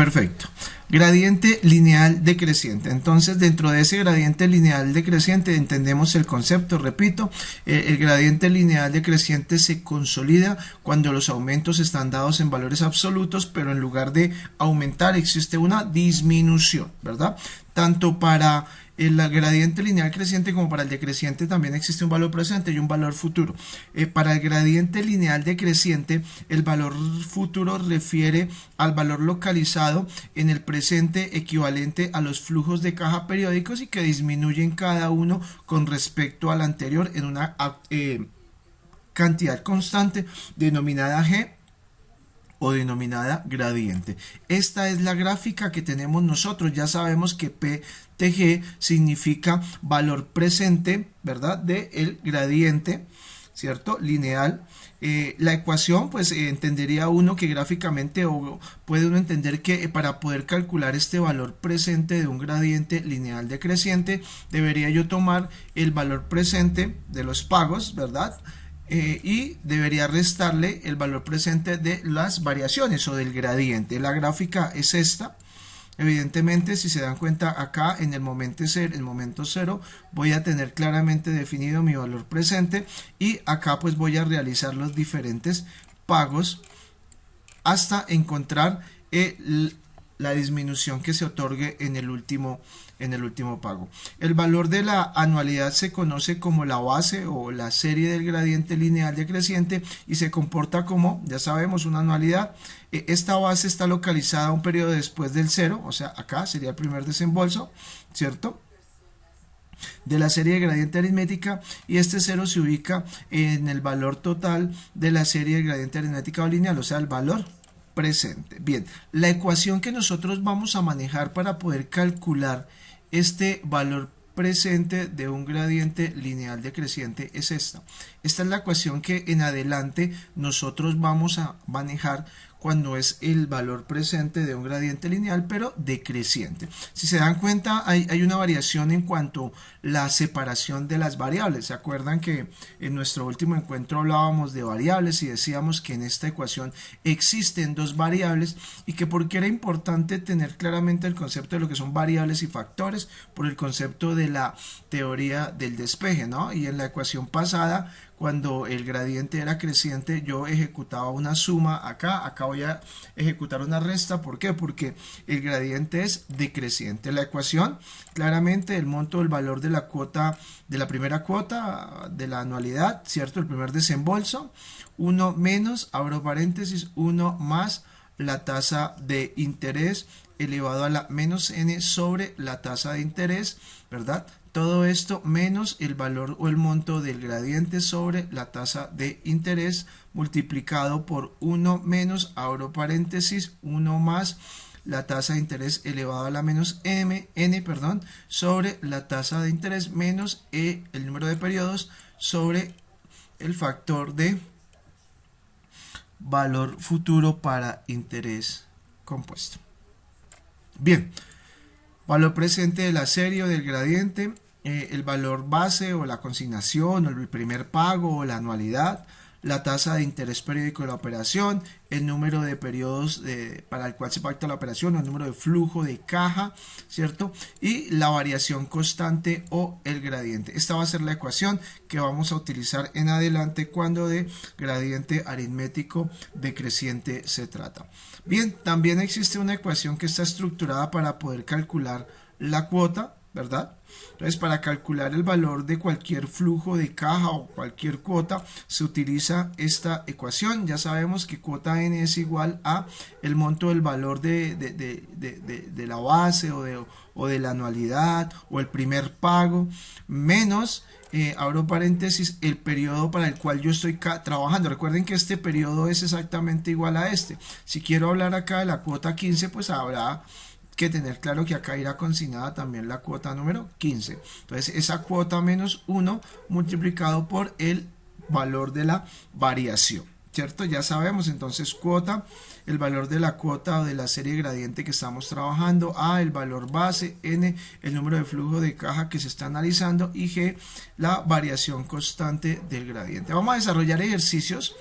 Perfecto. Gradiente lineal decreciente. Entonces, dentro de ese gradiente lineal decreciente entendemos el concepto, repito, el gradiente lineal decreciente se consolida cuando los aumentos están dados en valores absolutos, pero en lugar de aumentar existe una disminución, ¿verdad? Tanto para el gradiente lineal creciente como para el decreciente también existe un valor presente y un valor futuro. Para el gradiente lineal decreciente, el valor futuro refiere al valor localizado en el presente equivalente a los flujos de caja periódicos y que disminuyen cada uno con respecto al anterior en una cantidad constante denominada G o denominada gradiente. Esta es la gráfica que tenemos nosotros. Ya sabemos que PTG significa valor presente, ¿verdad?, del gradiente, ¿cierto?, lineal. La ecuación, pues entendería uno que gráficamente, o puede uno entender que para poder calcular este valor presente de un gradiente lineal decreciente, debería yo tomar el valor presente de los pagos, ¿verdad?, y debería restarle el valor presente de las variaciones o del gradiente. La gráfica es esta. Evidentemente, si se dan cuenta, acá en el momento cero voy a tener claramente definido mi valor presente y acá pues voy a realizar los diferentes pagos hasta encontrar la disminución que se otorgue en el último pago. El valor de la anualidad se conoce como la base o la serie del gradiente lineal decreciente y se comporta como, ya sabemos, una anualidad. Esta base está localizada un periodo después del cero, o sea, acá sería el primer desembolso, ¿cierto?, de la serie de gradiente aritmética, y este cero se ubica en el valor total de la serie de gradiente aritmética o lineal, o sea, el valor presente. Bien, la ecuación que nosotros vamos a manejar para poder calcular este valor presente de un gradiente lineal decreciente es esta. Esta es la ecuación que en adelante nosotros vamos a manejar cuando es el valor presente de un gradiente lineal pero decreciente. Si se dan cuenta, hay una variación en cuanto a la separación de las variables. ¿Se acuerdan que en nuestro último encuentro hablábamos de variables y decíamos que en esta ecuación existen dos variables y que porque era importante tener claramente el concepto de lo que son variables y factores por el concepto de la teoría del despeje, ¿no? Y en la ecuación pasada, cuando el gradiente era creciente, yo ejecutaba una suma acá voy a ejecutar una resta. ¿Por qué? Porque el gradiente es decreciente. La ecuación, claramente el monto del valor de la cuota, de la primera cuota de la anualidad, ¿cierto?, el primer desembolso, 1 menos, abro paréntesis, 1 más la tasa de interés elevado a la menos n sobre la tasa de interés, ¿verdad? Todo esto menos el valor o el monto del gradiente sobre la tasa de interés multiplicado por 1 menos, abro paréntesis, 1 más la tasa de interés elevado a la menos n sobre la tasa de interés menos el número de periodos sobre el factor de valor futuro para interés compuesto. Bien, valor presente de la serie o del gradiente, el valor base o la consignación o el primer pago o la anualidad, la tasa de interés periódico de la operación, el número de periodos para el cual se pacta la operación, o el número de flujo de caja, ¿cierto? Y la variación constante o el gradiente. Esta va a ser la ecuación que vamos a utilizar en adelante cuando de gradiente aritmético decreciente se trata. Bien, también existe una ecuación que está estructurada para poder calcular la cuota, ¿verdad? Entonces, para calcular el valor de cualquier flujo de caja o cualquier cuota se utiliza esta ecuación. Ya sabemos que cuota n es igual a el monto del valor de la base o de la anualidad o el primer pago menos, abro paréntesis, el periodo para el cual yo estoy trabajando. Recuerden que este periodo es exactamente igual a este. Si quiero hablar acá de la cuota 15, pues habrá que tener claro que acá irá consignada también la cuota número 15. Entonces esa cuota menos 1 multiplicado por el valor de la variación, ¿cierto? Ya sabemos entonces cuota, el valor de la cuota o de la serie gradiente que estamos trabajando, A, el valor base, N, el número de flujo de caja que se está analizando y G, la variación constante del gradiente. Vamos a desarrollar ejercicios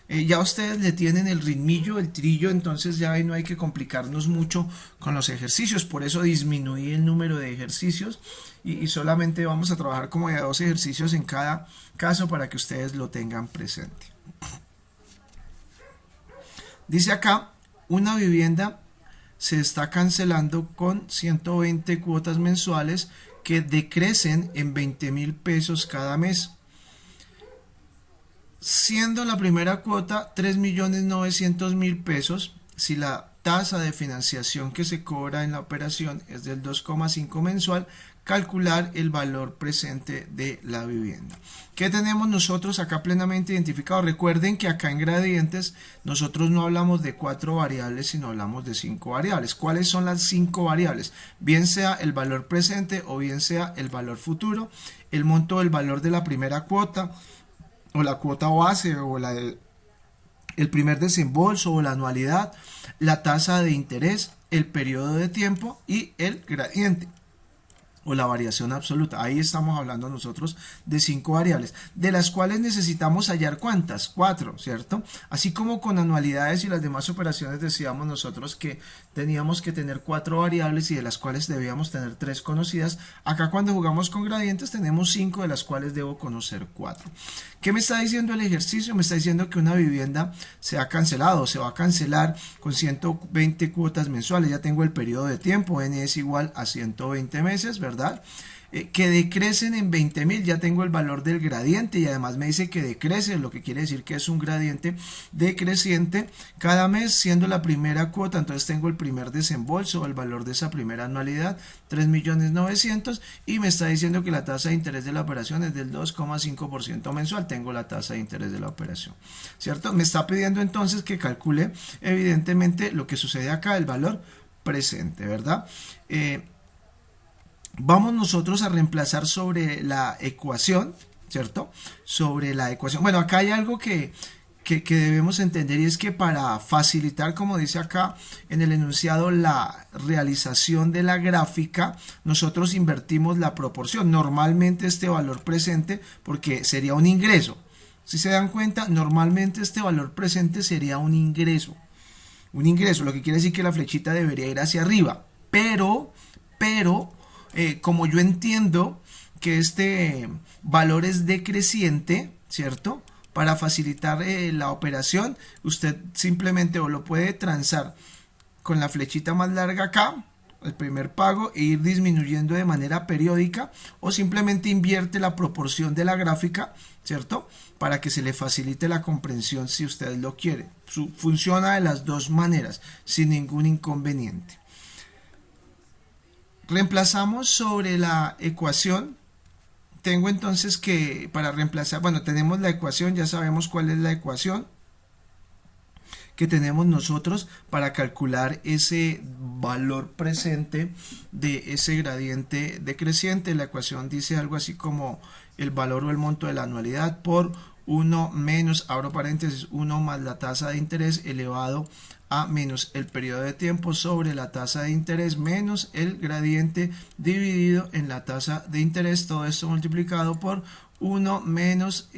Ya ustedes le tienen el ritmillo, el trillo, entonces ya ahí no hay que complicarnos mucho con los ejercicios. Por eso disminuí el número de ejercicios y solamente vamos a trabajar como de 2 ejercicios en cada caso para que ustedes lo tengan presente. Dice acá, una vivienda se está cancelando con 120 cuotas mensuales que decrecen en 20.000 pesos cada mes, siendo la primera cuota 3.900.000 pesos. Si la tasa de financiación que se cobra en la operación es del 2,5 mensual, calcular el valor presente de la vivienda. ¿Qué tenemos nosotros acá plenamente identificado? Recuerden que acá en gradientes nosotros no hablamos de 4 variables, sino hablamos de 5 variables. ¿Cuáles son las 5 variables? Bien sea el valor presente o bien sea el valor futuro, el monto del valor de la primera cuota, o la cuota base, o el primer desembolso, o la anualidad, la tasa de interés, el periodo de tiempo y el gradiente o la variación absoluta. Ahí estamos hablando nosotros de 5 variables, de las cuales necesitamos hallar ¿cuántas? 4, ¿cierto? Así como con anualidades y las demás operaciones decíamos nosotros que teníamos que tener 4 variables y de las cuales debíamos tener 3 conocidas. Acá cuando jugamos con gradientes tenemos 5 de las cuales debo conocer 4. ¿Qué me está diciendo el ejercicio? Me está diciendo que una vivienda se ha cancelado, se va a cancelar con 120 cuotas mensuales. Ya tengo el periodo de tiempo, n es igual a 120 meses, ¿verdad? Que decrecen en 20.000, ya tengo el valor del gradiente y además me dice que decrece, lo que quiere decir que es un gradiente decreciente cada mes, siendo la primera cuota. Entonces tengo el primer desembolso, el valor de esa primera anualidad, 3.900.000, y me está diciendo que la tasa de interés de la operación es del 2,5% mensual. Tengo la tasa de interés de la operación, ¿cierto? Me está pidiendo entonces que calcule evidentemente lo que sucede acá, el valor presente, ¿verdad? Vamos nosotros a reemplazar sobre la ecuación, ¿cierto? Sobre la ecuación. Bueno, acá hay algo que debemos entender, y es que para facilitar, como dice acá en el enunciado, la realización de la gráfica, nosotros invertimos la proporción. Normalmente este valor presente, porque sería un ingreso. Si se dan cuenta, normalmente este valor presente sería un ingreso. Un ingreso, lo que quiere decir que la flechita debería ir hacia arriba. Pero, como yo entiendo que este valor es decreciente, ¿cierto? Para facilitar la operación, usted simplemente o lo puede transar con la flechita más larga acá, el primer pago, e ir disminuyendo de manera periódica, o simplemente invierte la proporción de la gráfica, ¿cierto? Para que se le facilite la comprensión si usted lo quiere. Funciona de las dos maneras, sin ningún inconveniente. Reemplazamos sobre la ecuación. Tengo entonces que, para reemplazar, bueno, tenemos la ecuación, ya sabemos cuál es la ecuación que tenemos nosotros para calcular ese valor presente de ese gradiente decreciente. La ecuación dice algo así como el valor o el monto de la anualidad por 1 menos, abro paréntesis, 1 más la tasa de interés elevado a menos el periodo de tiempo sobre la tasa de interés menos el gradiente dividido en la tasa de interés. Todo esto multiplicado por 1 menos,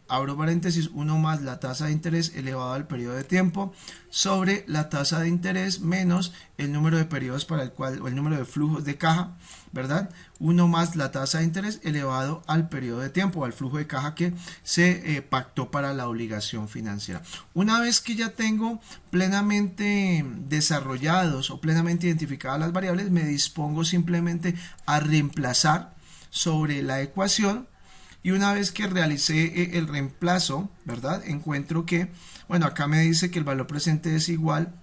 abro paréntesis, 1 más la tasa de interés elevado al periodo de tiempo sobre la tasa de interés menos el número de periodos para el cual, o el número de flujos de caja, ¿verdad? 1 más la tasa de interés elevado al periodo de tiempo, al flujo de caja que se pactó para la obligación financiera. Una vez que ya tengo plenamente desarrollados o plenamente identificadas las variables, me dispongo simplemente a reemplazar sobre la ecuación. Y una vez que realicé el reemplazo, ¿verdad? Encuentro que, bueno, acá me dice que el valor presente es igual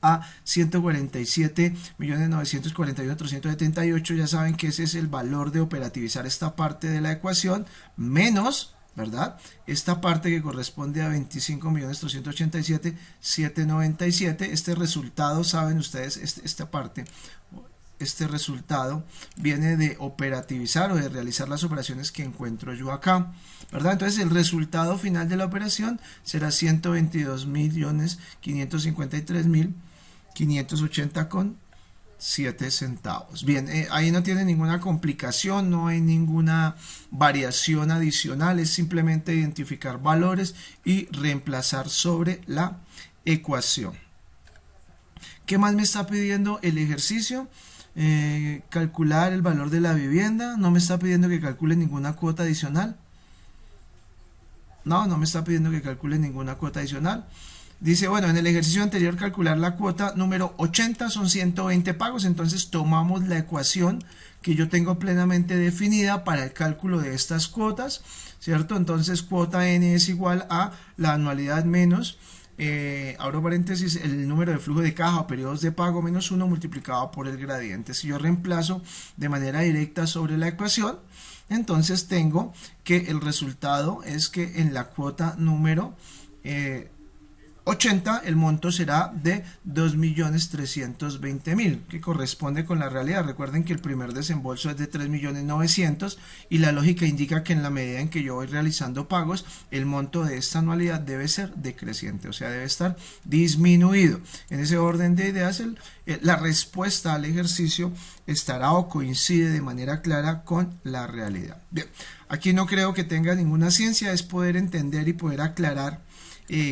a 147.941.378. Ya saben que ese es el valor de operativizar esta parte de la ecuación, menos, ¿verdad? Esta parte que corresponde a 25.387.797. Este resultado, saben ustedes, esta parte, este resultado viene de operativizar o de realizar las operaciones que encuentro yo acá, ¿verdad? Entonces el resultado final de la operación será 122.553.580,70, 7 centavos. Bien, ahí no tiene ninguna complicación, no hay ninguna variación adicional, es simplemente identificar valores y reemplazar sobre la ecuación. ¿Qué más me está pidiendo el ejercicio? Calcular el valor de la vivienda. No me está pidiendo que calcule ninguna cuota adicional. No me está pidiendo que calcule ninguna cuota adicional. Dice, bueno, en el ejercicio anterior calcular la cuota número 80 son 120 pagos, entonces tomamos la ecuación que yo tengo plenamente definida para el cálculo de estas cuotas, ¿cierto? Entonces cuota n es igual a la anualidad menos, abro paréntesis, el número de flujo de caja o periodos de pago menos 1 multiplicado por el gradiente. Si yo reemplazo de manera directa sobre la ecuación, entonces tengo que el resultado es que en la cuota número 80 el monto será de 2.320.000, que corresponde con la realidad. Recuerden que el primer desembolso es de 3.900.000 y la lógica indica que en la medida en que yo voy realizando pagos, el monto de esta anualidad debe ser decreciente, o sea, debe estar disminuido. En ese orden de ideas, la respuesta al ejercicio estará o coincide de manera clara con la realidad. Bien, aquí no creo que tenga ninguna ciencia, es poder entender y poder aclarar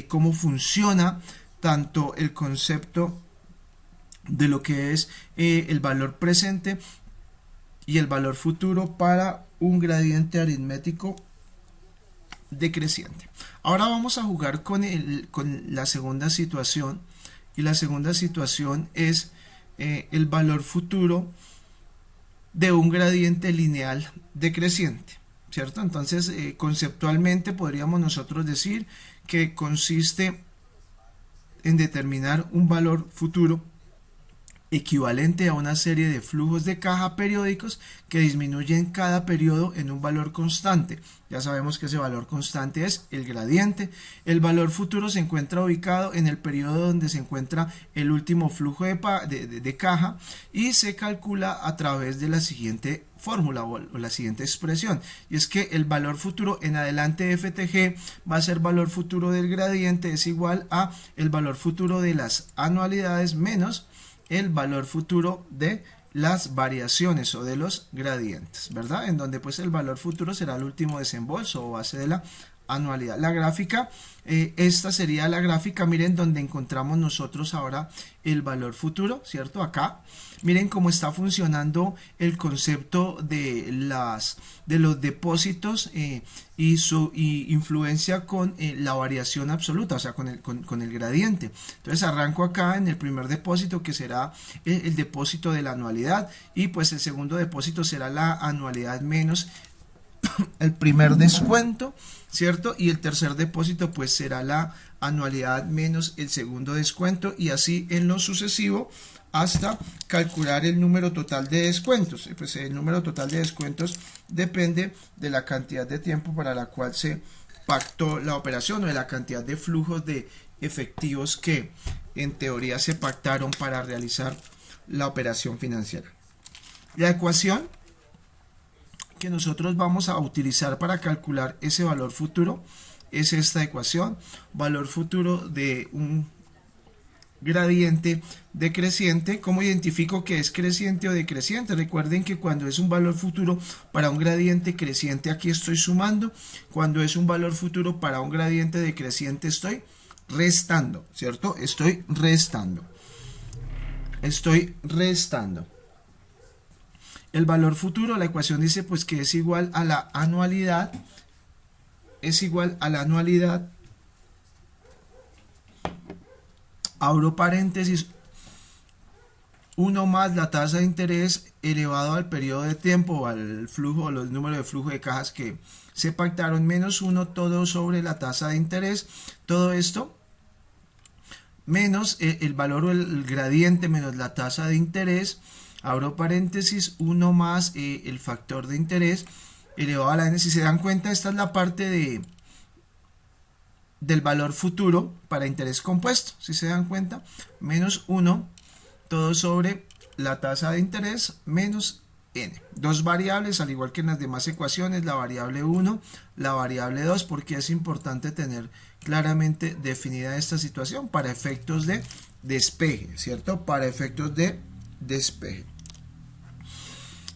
cómo funciona tanto el concepto de lo que es el valor presente y el valor futuro para un gradiente aritmético decreciente. Ahora vamos a jugar con la segunda situación, y la segunda situación es el valor futuro de un gradiente lineal decreciente, ¿cierto? Entonces, conceptualmente podríamos nosotros decir que consiste en determinar un valor futuro equivalente a una serie de flujos de caja periódicos que disminuyen cada periodo en un valor constante. Ya sabemos que ese valor constante es el gradiente. El valor futuro se encuentra ubicado en el periodo donde se encuentra el último flujo de caja y se calcula a través de la siguiente fórmula o la siguiente expresión, y es que el valor futuro en adelante de FTG va a ser valor futuro del gradiente es igual a el valor futuro de las anualidades menos el valor futuro de las variaciones o de los gradientes, ¿verdad? En donde pues el valor futuro será el último desembolso o base de la anualidad. La gráfica, esta sería la gráfica, miren donde encontramos nosotros ahora el valor futuro, ¿cierto? Acá, miren cómo está funcionando el concepto de los depósitos y su influencia con la variación absoluta, o sea, con el gradiente. Entonces arranco acá en el primer depósito, que será el depósito de la anualidad, y pues el segundo depósito será la anualidad menos el primer descuento, ¿cierto? Y el tercer depósito pues será la anualidad menos el segundo descuento, y así en lo sucesivo hasta calcular el número total de descuentos. Pues el número total de descuentos depende de la cantidad de tiempo para la cual se pactó la operación o de la cantidad de flujos de efectivos que en teoría se pactaron para realizar la operación financiera. La ecuación que nosotros vamos a utilizar para calcular ese valor futuro es esta ecuación: valor futuro de un gradiente decreciente. ¿Cómo identifico que es creciente o decreciente? Recuerden que cuando es un valor futuro para un gradiente creciente, aquí estoy sumando; cuando es un valor futuro para un gradiente decreciente, estoy restando, ¿cierto? Estoy restando. El valor futuro, la ecuación dice pues que es igual a la anualidad, abro paréntesis, 1 más la tasa de interés elevado al periodo de tiempo o al flujo o los números de flujo de cajas que se pactaron, menos 1 todo sobre la tasa de interés. Todo esto menos el valor o el gradiente menos la tasa de interés, abro paréntesis, 1 más el factor de interés elevado a la n. Si se dan cuenta, esta es la parte del valor futuro para interés compuesto. Si se dan cuenta, menos 1 todo sobre la tasa de interés menos n. Dos variables, al igual que en las demás ecuaciones, la variable 1, la variable 2, porque es importante tener claramente definida esta situación para efectos de despeje, ¿cierto? Para efectos de despeje.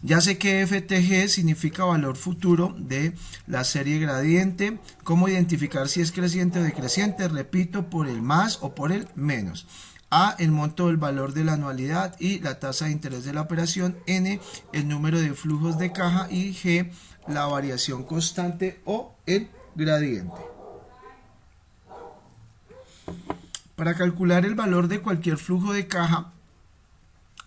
Ya sé que FTG significa valor futuro de la serie gradiente. ¿Cómo identificar si es creciente o decreciente? Repito, por el más o por el menos. A, el monto del valor de la anualidad y la tasa de interés de la operación. N, el número de flujos de caja. Y G, la variación constante o el gradiente. Para calcular el valor de cualquier flujo de caja,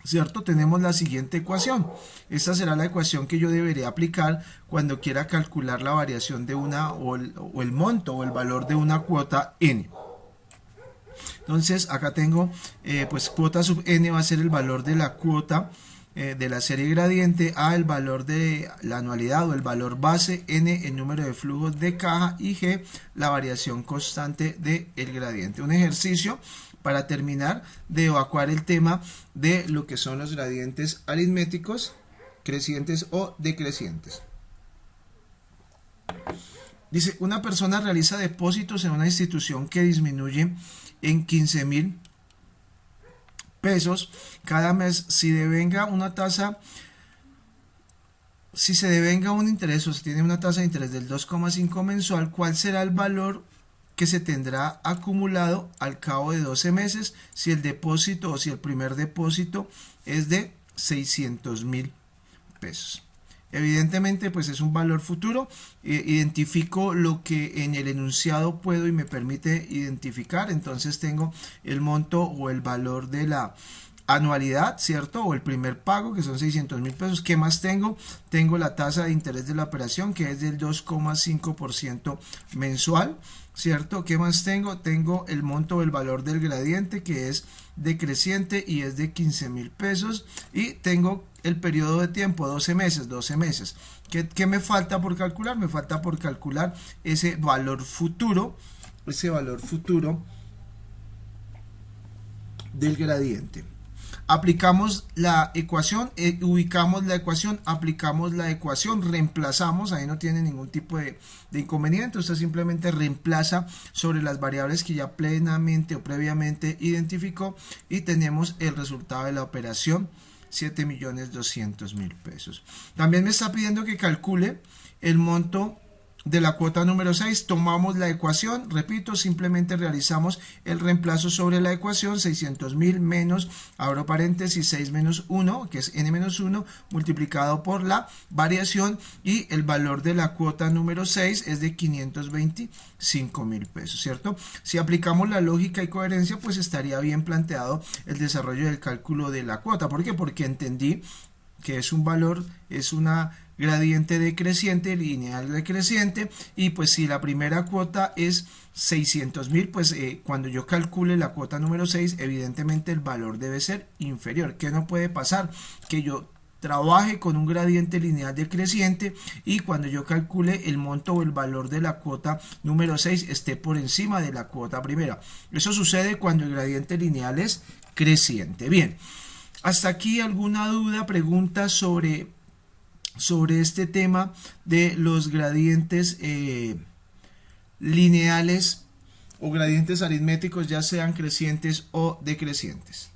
¿cierto? Tenemos la siguiente ecuación. Esta será la ecuación que yo debería aplicar cuando quiera calcular la variación de una o el monto o el valor de una cuota N. Entonces acá tengo pues cuota sub N va a ser el valor de la cuota de la serie gradiente, A el valor de la anualidad o el valor base, N el número de flujos de caja y G la variación constante del gradiente. Un ejercicio para terminar de evacuar el tema de lo que son los gradientes aritméticos, crecientes o decrecientes. Dice, una persona realiza depósitos en una institución que disminuye en 15,000 pesos cada mes. Si devenga una tasa, si se devenga un interés o se tiene una tasa de interés del 2,5 mensual, ¿cuál será el valor que se tendrá acumulado al cabo de 12 meses si el depósito o si el primer depósito es de 600,000 pesos? Evidentemente pues es un valor futuro. Identifico lo que en el enunciado puedo y me permite identificar. Entonces tengo el monto o el valor de la anualidad, ¿cierto? O el primer pago, que son 600,000 pesos. ¿Qué más tengo? Tengo la tasa de interés de la operación, que es del 2,5% mensual, ¿cierto? ¿Qué más tengo? Tengo el monto o el valor del gradiente, que es decreciente y es de 15,000 pesos. Y tengo el periodo de tiempo, 12 meses, 12 meses. ¿Qué me falta por calcular? Me falta por calcular ese valor futuro del gradiente. Aplicamos la ecuación, ubicamos la ecuación, aplicamos la ecuación, reemplazamos, ahí no tiene ningún tipo de inconveniente. Usted simplemente reemplaza sobre las variables que ya plenamente o previamente identificó y tenemos el resultado de la operación, 7,200,000 pesos. También me está pidiendo que calcule el monto de la cuota número 6. Tomamos la ecuación, repito, simplemente realizamos el reemplazo sobre la ecuación, 600,000 menos, abro paréntesis, 6 menos 1, que es n menos 1, multiplicado por la variación, y el valor de la cuota número 6 es de 525,000 pesos, ¿cierto? Si aplicamos la lógica y coherencia, pues estaría bien planteado el desarrollo del cálculo de la cuota. ¿Por qué? Porque entendí que es un valor, es una gradiente decreciente, lineal decreciente, y pues si la primera cuota es 600,000, pues cuando yo calcule la cuota número 6, evidentemente el valor debe ser inferior. ¿Qué no puede pasar? Que yo trabaje con un gradiente lineal decreciente y cuando yo calcule el monto o el valor de la cuota número 6 esté por encima de la cuota primera. Eso sucede cuando el gradiente lineal es creciente. Bien, hasta aquí alguna duda, pregunta sobre este tema de los gradientes lineales o gradientes aritméticos, ya sean crecientes o decrecientes.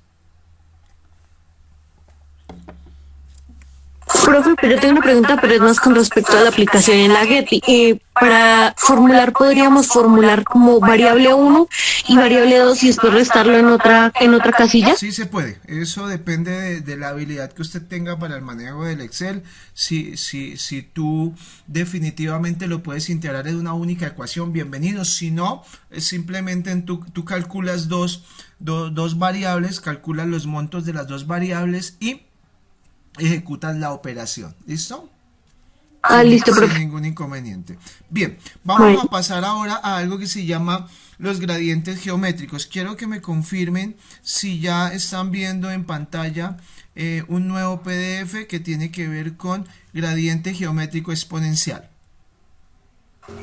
Profe, pero yo tengo una pregunta, pero es más con respecto a la aplicación en la Getty. Para formular, podríamos formular como variable 1 y variable 2 y después restarlo en otra casilla. Sí se puede, eso depende de la habilidad que usted tenga para el manejo del Excel. Si tú definitivamente lo puedes integrar en una única ecuación, bienvenido. Si no, es simplemente tú calculas dos variables, calculas los montos de las dos variables y ejecutas la operación. ¿Listo? Listo, Sin profe. ningún inconveniente. Bien, vamos a pasar ahora a algo que se llama los gradientes geométricos. Quiero que me confirmen si ya están viendo en pantalla un nuevo PDF que tiene que ver con gradiente geométrico exponencial.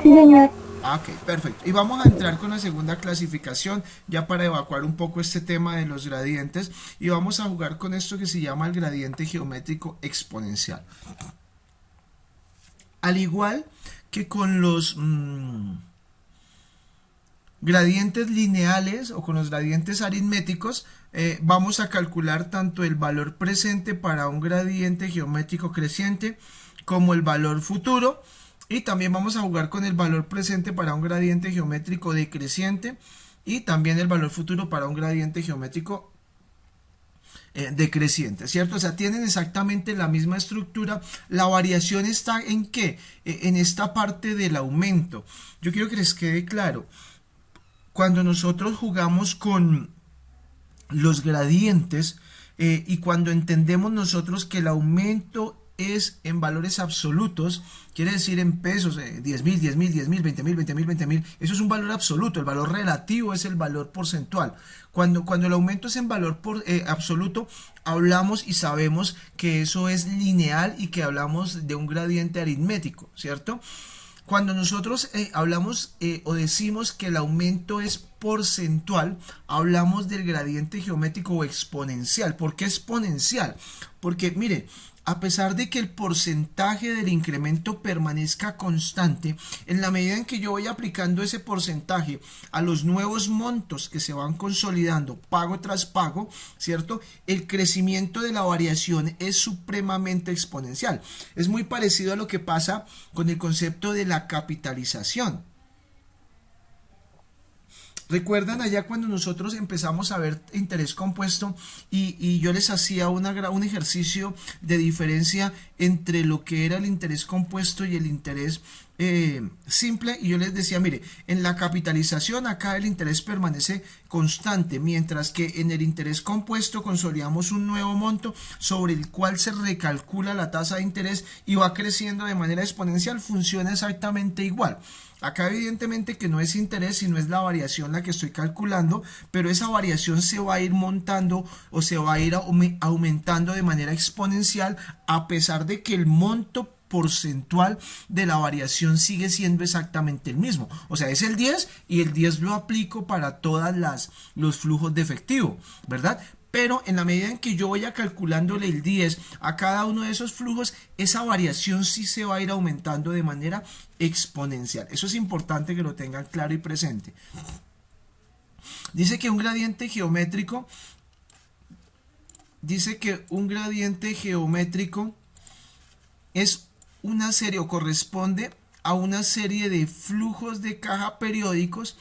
Sí, señor. Ok, perfecto. Y vamos a entrar con la segunda clasificación ya para evacuar un poco este tema de los gradientes y vamos a jugar con esto que se llama el gradiente geométrico exponencial. Al igual que con los gradientes lineales o con los gradientes aritméticos, vamos a calcular tanto el valor presente para un gradiente geométrico creciente como el valor futuro, y también vamos a jugar con el valor presente para un gradiente geométrico decreciente y también el valor futuro para un gradiente geométrico decreciente, ¿cierto? O sea, tienen exactamente la misma estructura. La variación está en qué, en esta parte del aumento. Yo quiero que les quede claro, cuando nosotros jugamos con los gradientes y cuando entendemos nosotros que el aumento es en valores absolutos, quiere decir en pesos, 10.000, 10.000, 10.000, 20.000, 20.000, 20.000, eso es un valor absoluto. El valor relativo es el valor porcentual. Cuando el aumento es en valor absoluto, hablamos y sabemos que eso es lineal y que hablamos de un gradiente aritmético, ¿cierto? Cuando nosotros hablamos o decimos que el aumento es porcentual, hablamos del gradiente geométrico o exponencial. ¿Por qué exponencial? Porque, mire, a pesar de que el porcentaje del incremento permanezca constante, en la medida en que yo voy aplicando ese porcentaje a los nuevos montos que se van consolidando pago tras pago, ¿cierto? El crecimiento de la variación es supremamente exponencial. Es muy parecido a lo que pasa con el concepto de la capitalización. ¿Recuerdan allá cuando nosotros empezamos a ver interés compuesto y yo les hacía un ejercicio de diferencia entre lo que era el interés compuesto y el interés simple? Y yo les decía, mire, en la capitalización acá el interés permanece constante, mientras que en el interés compuesto consolidamos un nuevo monto sobre el cual se recalcula la tasa de interés y va creciendo de manera exponencial. Funciona exactamente igual. Acá evidentemente que no es interés, sino es la variación la que estoy calculando, pero esa variación se va a ir montando o se va a ir aumentando de manera exponencial, a pesar de que el monto porcentual de la variación sigue siendo exactamente el mismo. O sea, es el 10 y el 10 lo aplico para todos los flujos de efectivo, ¿verdad? Pero en la medida en que yo vaya calculándole el 10 a cada uno de esos flujos, esa variación sí se va a ir aumentando de manera exponencial. Eso es importante que lo tengan claro y presente. Dice que un gradiente geométrico es una serie o corresponde a una serie de flujos de caja periódicos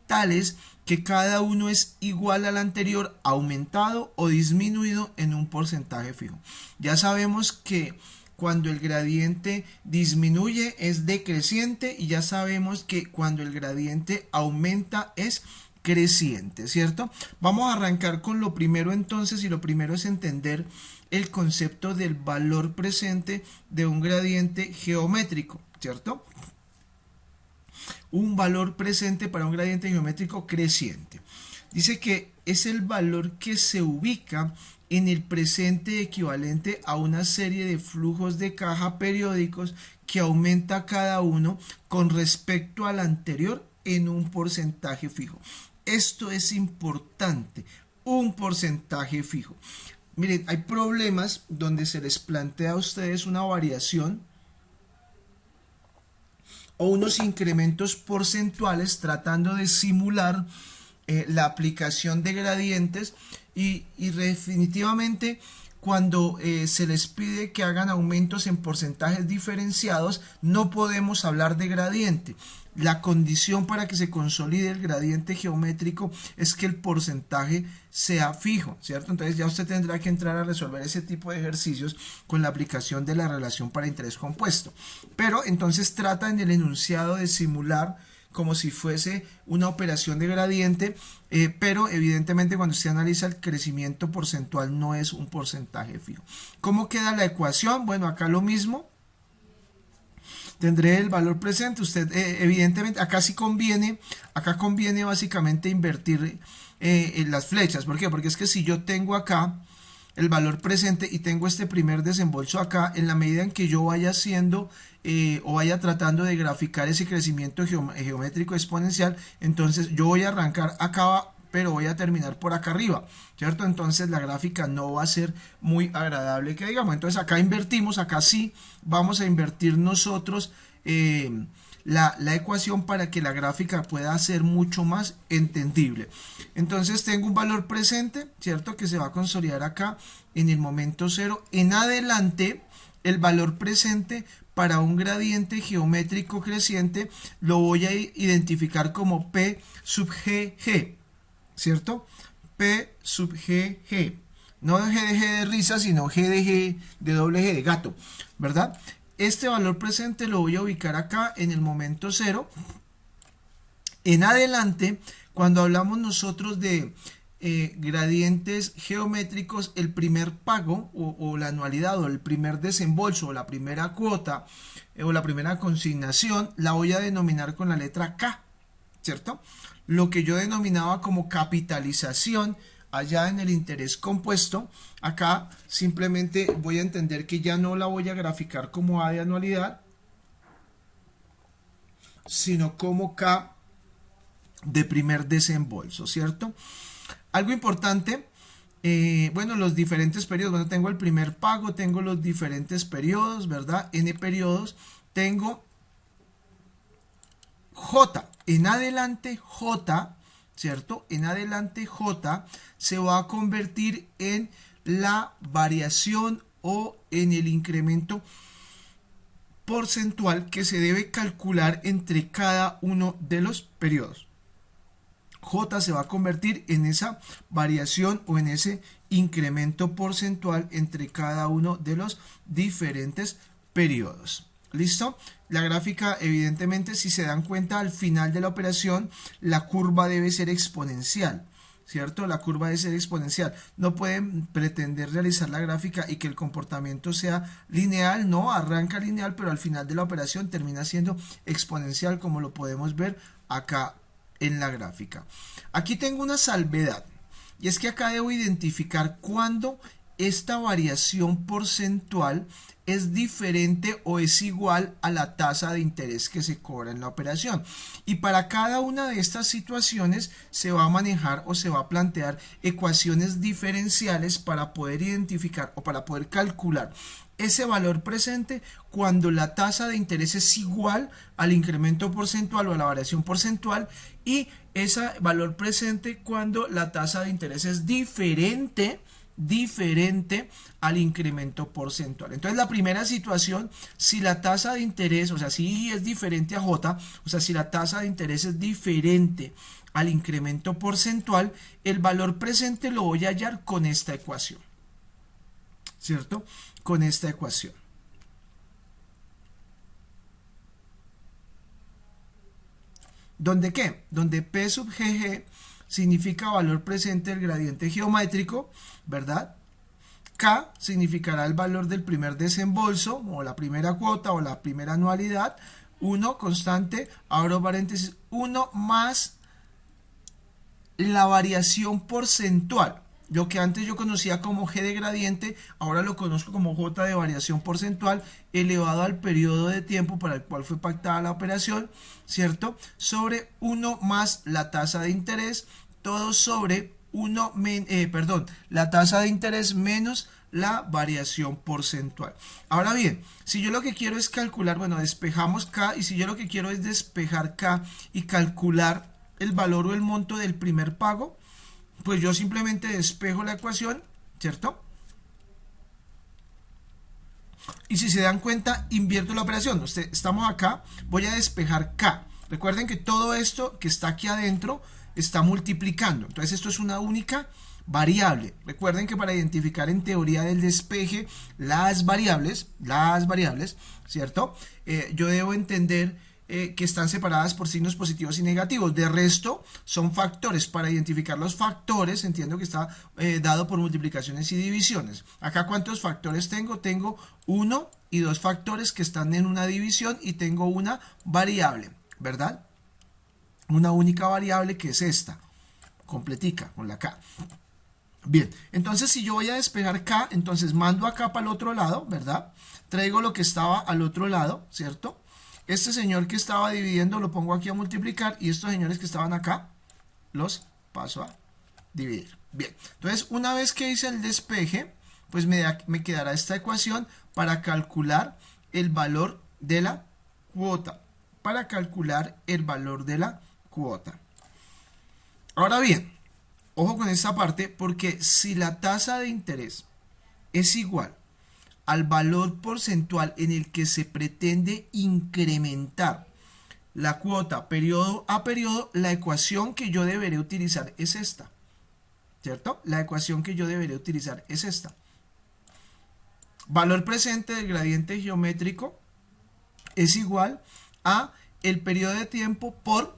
tales que cada uno es igual al anterior, aumentado o disminuido en un porcentaje fijo. Ya sabemos que cuando el gradiente disminuye es decreciente y ya sabemos que cuando el gradiente aumenta es creciente, ¿cierto? Vamos a arrancar con lo primero entonces, y lo primero es entender el concepto del valor presente de un gradiente geométrico, ¿cierto? Un valor presente para un gradiente geométrico creciente. Dice que es el valor que se ubica en el presente equivalente a una serie de flujos de caja periódicos que aumenta cada uno con respecto al anterior en un porcentaje fijo. Esto es importante, un porcentaje fijo. Miren, hay problemas donde se les plantea a ustedes una variación o unos incrementos porcentuales tratando de simular la aplicación de gradientes y definitivamente cuando se les pide que hagan aumentos en porcentajes diferenciados no podemos hablar de gradiente. La condición para que se consolide el gradiente geométrico es que el porcentaje sea fijo, ¿cierto? Entonces ya usted tendrá que entrar a resolver ese tipo de ejercicios con la aplicación de la relación para interés compuesto. Pero entonces trata en el enunciado de simular como si fuese una operación de gradiente, pero evidentemente cuando usted analiza el crecimiento porcentual no es un porcentaje fijo. ¿Cómo queda la ecuación? Bueno, acá lo mismo. Tendré el valor presente. Usted evidentemente acá sí conviene, acá conviene básicamente invertir en las flechas. ¿Por qué? Porque es que si yo tengo acá el valor presente y tengo este primer desembolso acá, en la medida en que yo vaya haciendo o vaya tratando de graficar ese crecimiento geométrico exponencial, entonces yo voy a arrancar acá, pero voy a terminar por acá arriba, ¿cierto? Entonces la gráfica no va a ser muy agradable que digamos. Entonces acá invertimos, acá sí vamos a invertir nosotros la ecuación para que la gráfica pueda ser mucho más entendible. Entonces tengo un valor presente, ¿cierto? Que se va a consolidar acá en el momento 0. En adelante, el valor presente para un gradiente geométrico creciente lo voy a identificar como P sub GG, ¿cierto? P sub GG. No G de G de risa, sino G de G de doble G de gato, ¿verdad? Este valor presente lo voy a ubicar acá en el momento 0. En adelante, cuando hablamos nosotros de gradientes geométricos, el primer pago o la anualidad o el primer desembolso o la primera cuota o la primera consignación la voy a denominar con la letra K, ¿cierto? Lo que yo denominaba como capitalización allá en el interés compuesto, acá simplemente voy a entender que ya no la voy a graficar como A de anualidad, sino como K de primer desembolso, ¿cierto? Algo importante, bueno, los diferentes periodos, bueno, tengo el primer pago, tengo los diferentes periodos, ¿verdad? N periodos, tengo J, en adelante J, ¿cierto? En adelante J se va a convertir en la variación o en el incremento porcentual que se debe calcular entre cada uno de los periodos. J se va a convertir en esa variación o en ese incremento porcentual entre cada uno de los diferentes periodos. ¿Listo? La gráfica, evidentemente, si se dan cuenta, al final de la operación, la curva debe ser exponencial, ¿cierto? La curva debe ser exponencial. No pueden pretender realizar la gráfica y que el comportamiento sea lineal, no, arranca lineal, pero al final de la operación termina siendo exponencial, como lo podemos ver acá en la gráfica. Aquí tengo una salvedad, y es que acá debo identificar cuándo esta variación porcentual es diferente o es igual a la tasa de interés que se cobra en la operación. Y para cada una de estas situaciones se va a manejar o se va a plantear ecuaciones diferenciales para poder identificar o para poder calcular ese valor presente cuando la tasa de interés es igual al incremento porcentual o a la variación porcentual, y ese valor presente cuando la tasa de interés es diferente al incremento porcentual. Entonces, la primera situación, si la tasa de interés, o sea, si es diferente a J, o sea, si la tasa de interés es diferente al incremento porcentual, el valor presente lo voy a hallar con esta ecuación, ¿cierto? Con esta ecuación. ¿Dónde qué? Donde P sub GG significa valor presente del gradiente geométrico, ¿verdad? K significará el valor del primer desembolso o la primera cuota o la primera anualidad. 1 constante, abro paréntesis, 1 más la variación porcentual. Lo que antes yo conocía como G de gradiente, ahora lo conozco como J de variación porcentual elevado al periodo de tiempo para el cual fue pactada la operación, ¿cierto? Sobre 1 más la tasa de interés, todo sobre la tasa de interés menos la variación porcentual. Ahora bien, si yo lo que quiero es calcular, bueno, despejamos K, y si yo lo que quiero es despejar K y calcular el valor o el monto del primer pago, pues yo simplemente despejo la ecuación, ¿cierto? Y si se dan cuenta, invierto la operación. Estamos acá, voy a despejar K. Recuerden que todo esto que está aquí adentro está multiplicando. Entonces esto es una única variable. Recuerden que para identificar en teoría del despeje las variables, ¿cierto? Yo debo entender que están separadas por signos positivos y negativos. De resto, son factores. Para identificar los factores, entiendo que está dado por multiplicaciones y divisiones. Acá, ¿cuántos factores tengo? Tengo 1 y 2 factores que están en una división, y tengo una variable, ¿verdad? Una única variable, que es esta, completica, con la K. Bien, entonces si yo voy a despejar K, entonces mando acá para el otro lado, ¿verdad? Traigo lo que estaba al otro lado, ¿cierto? Este señor que estaba dividiendo lo pongo aquí a multiplicar, y estos señores que estaban acá los paso a dividir. Bien, entonces una vez que hice el despeje, pues me quedará esta ecuación para calcular el valor de la cuota para calcular el valor de la cuota. Ahora bien, ojo con esta parte, porque si la tasa de interés es igual al valor porcentual en el que se pretende incrementar la cuota periodo a periodo, la ecuación que yo deberé utilizar es esta, ¿cierto? La ecuación que yo deberé utilizar es esta. Valor presente del gradiente geométrico es igual a el periodo de tiempo por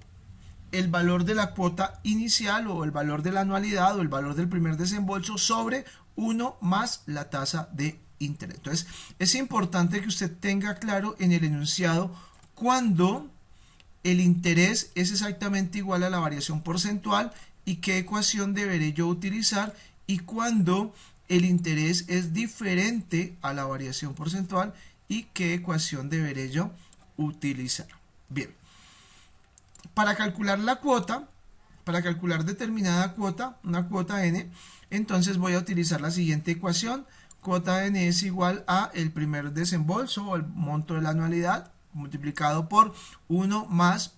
el valor de la cuota inicial o el valor de la anualidad o el valor del primer desembolso sobre 1 más la tasa de interés. Entonces, es importante que usted tenga claro en el enunciado cuándo el interés es exactamente igual a la variación porcentual y qué ecuación deberé yo utilizar, y cuándo el interés es diferente a la variación porcentual y qué ecuación deberé yo utilizar. Bien, para calcular la cuota, para calcular determinada cuota, una cuota n, entonces voy a utilizar la siguiente ecuación. Cuota n es igual a el primer desembolso o el monto de la anualidad multiplicado por 1 más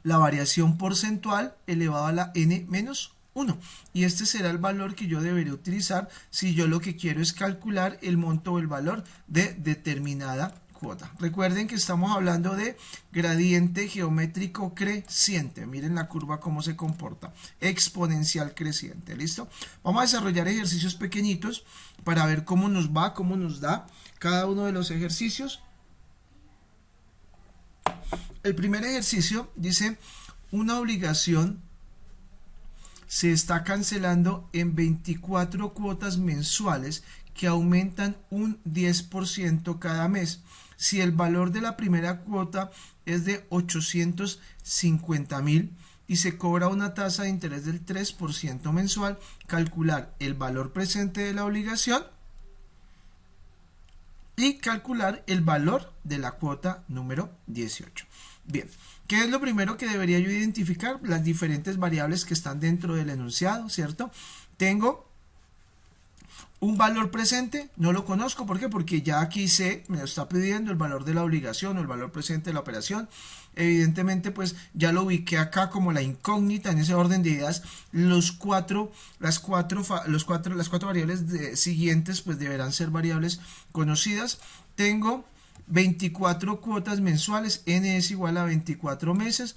la variación porcentual elevado a la n menos 1. Y este será el valor que yo deberé utilizar si yo lo que quiero es calcular el monto o el valor de determinada cuota. Recuerden que estamos hablando de gradiente geométrico creciente. Miren la curva cómo se comporta. Exponencial creciente. ¿Listo? Vamos a desarrollar ejercicios pequeñitos para ver cómo nos va, cómo nos da cada uno de los ejercicios. El primer ejercicio dice: una obligación se está cancelando en 24 cuotas mensuales que aumentan un 10% cada mes. Si el valor de la primera cuota es de 850.000 y se cobra una tasa de interés del 3% mensual, calcular el valor presente de la obligación y calcular el valor de la cuota número 18. Bien, ¿qué es lo primero que debería yo identificar? Las diferentes variables que están dentro del enunciado, ¿cierto? Tengo un valor presente, no lo conozco, ¿por qué? Porque ya aquí me lo está pidiendo el valor de la obligación o el valor presente de la operación. Evidentemente, pues ya lo ubiqué acá como la incógnita en ese orden de ideas. Las cuatro variables siguientes pues deberán ser variables conocidas. Tengo 24 cuotas mensuales, n es igual a 24 meses,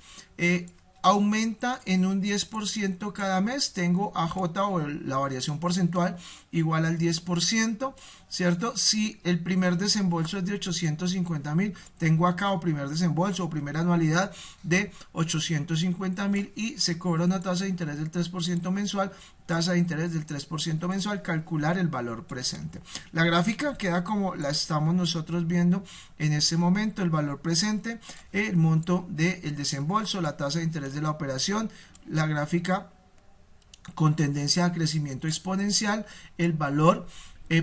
aumenta en un 10% cada mes. Tengo AJ o la variación porcentual igual al 10%, ¿cierto? Si el primer desembolso es de 850.000, tengo acá o primer desembolso o primera anualidad de 850.000 y se cobra una tasa de interés del 3% mensual, tasa de interés del 3% mensual, calcular el valor presente. La gráfica queda como la estamos nosotros viendo en este momento: el valor presente, el monto del desembolso, la tasa de interés de la operación, la gráfica con tendencia a crecimiento exponencial, el valor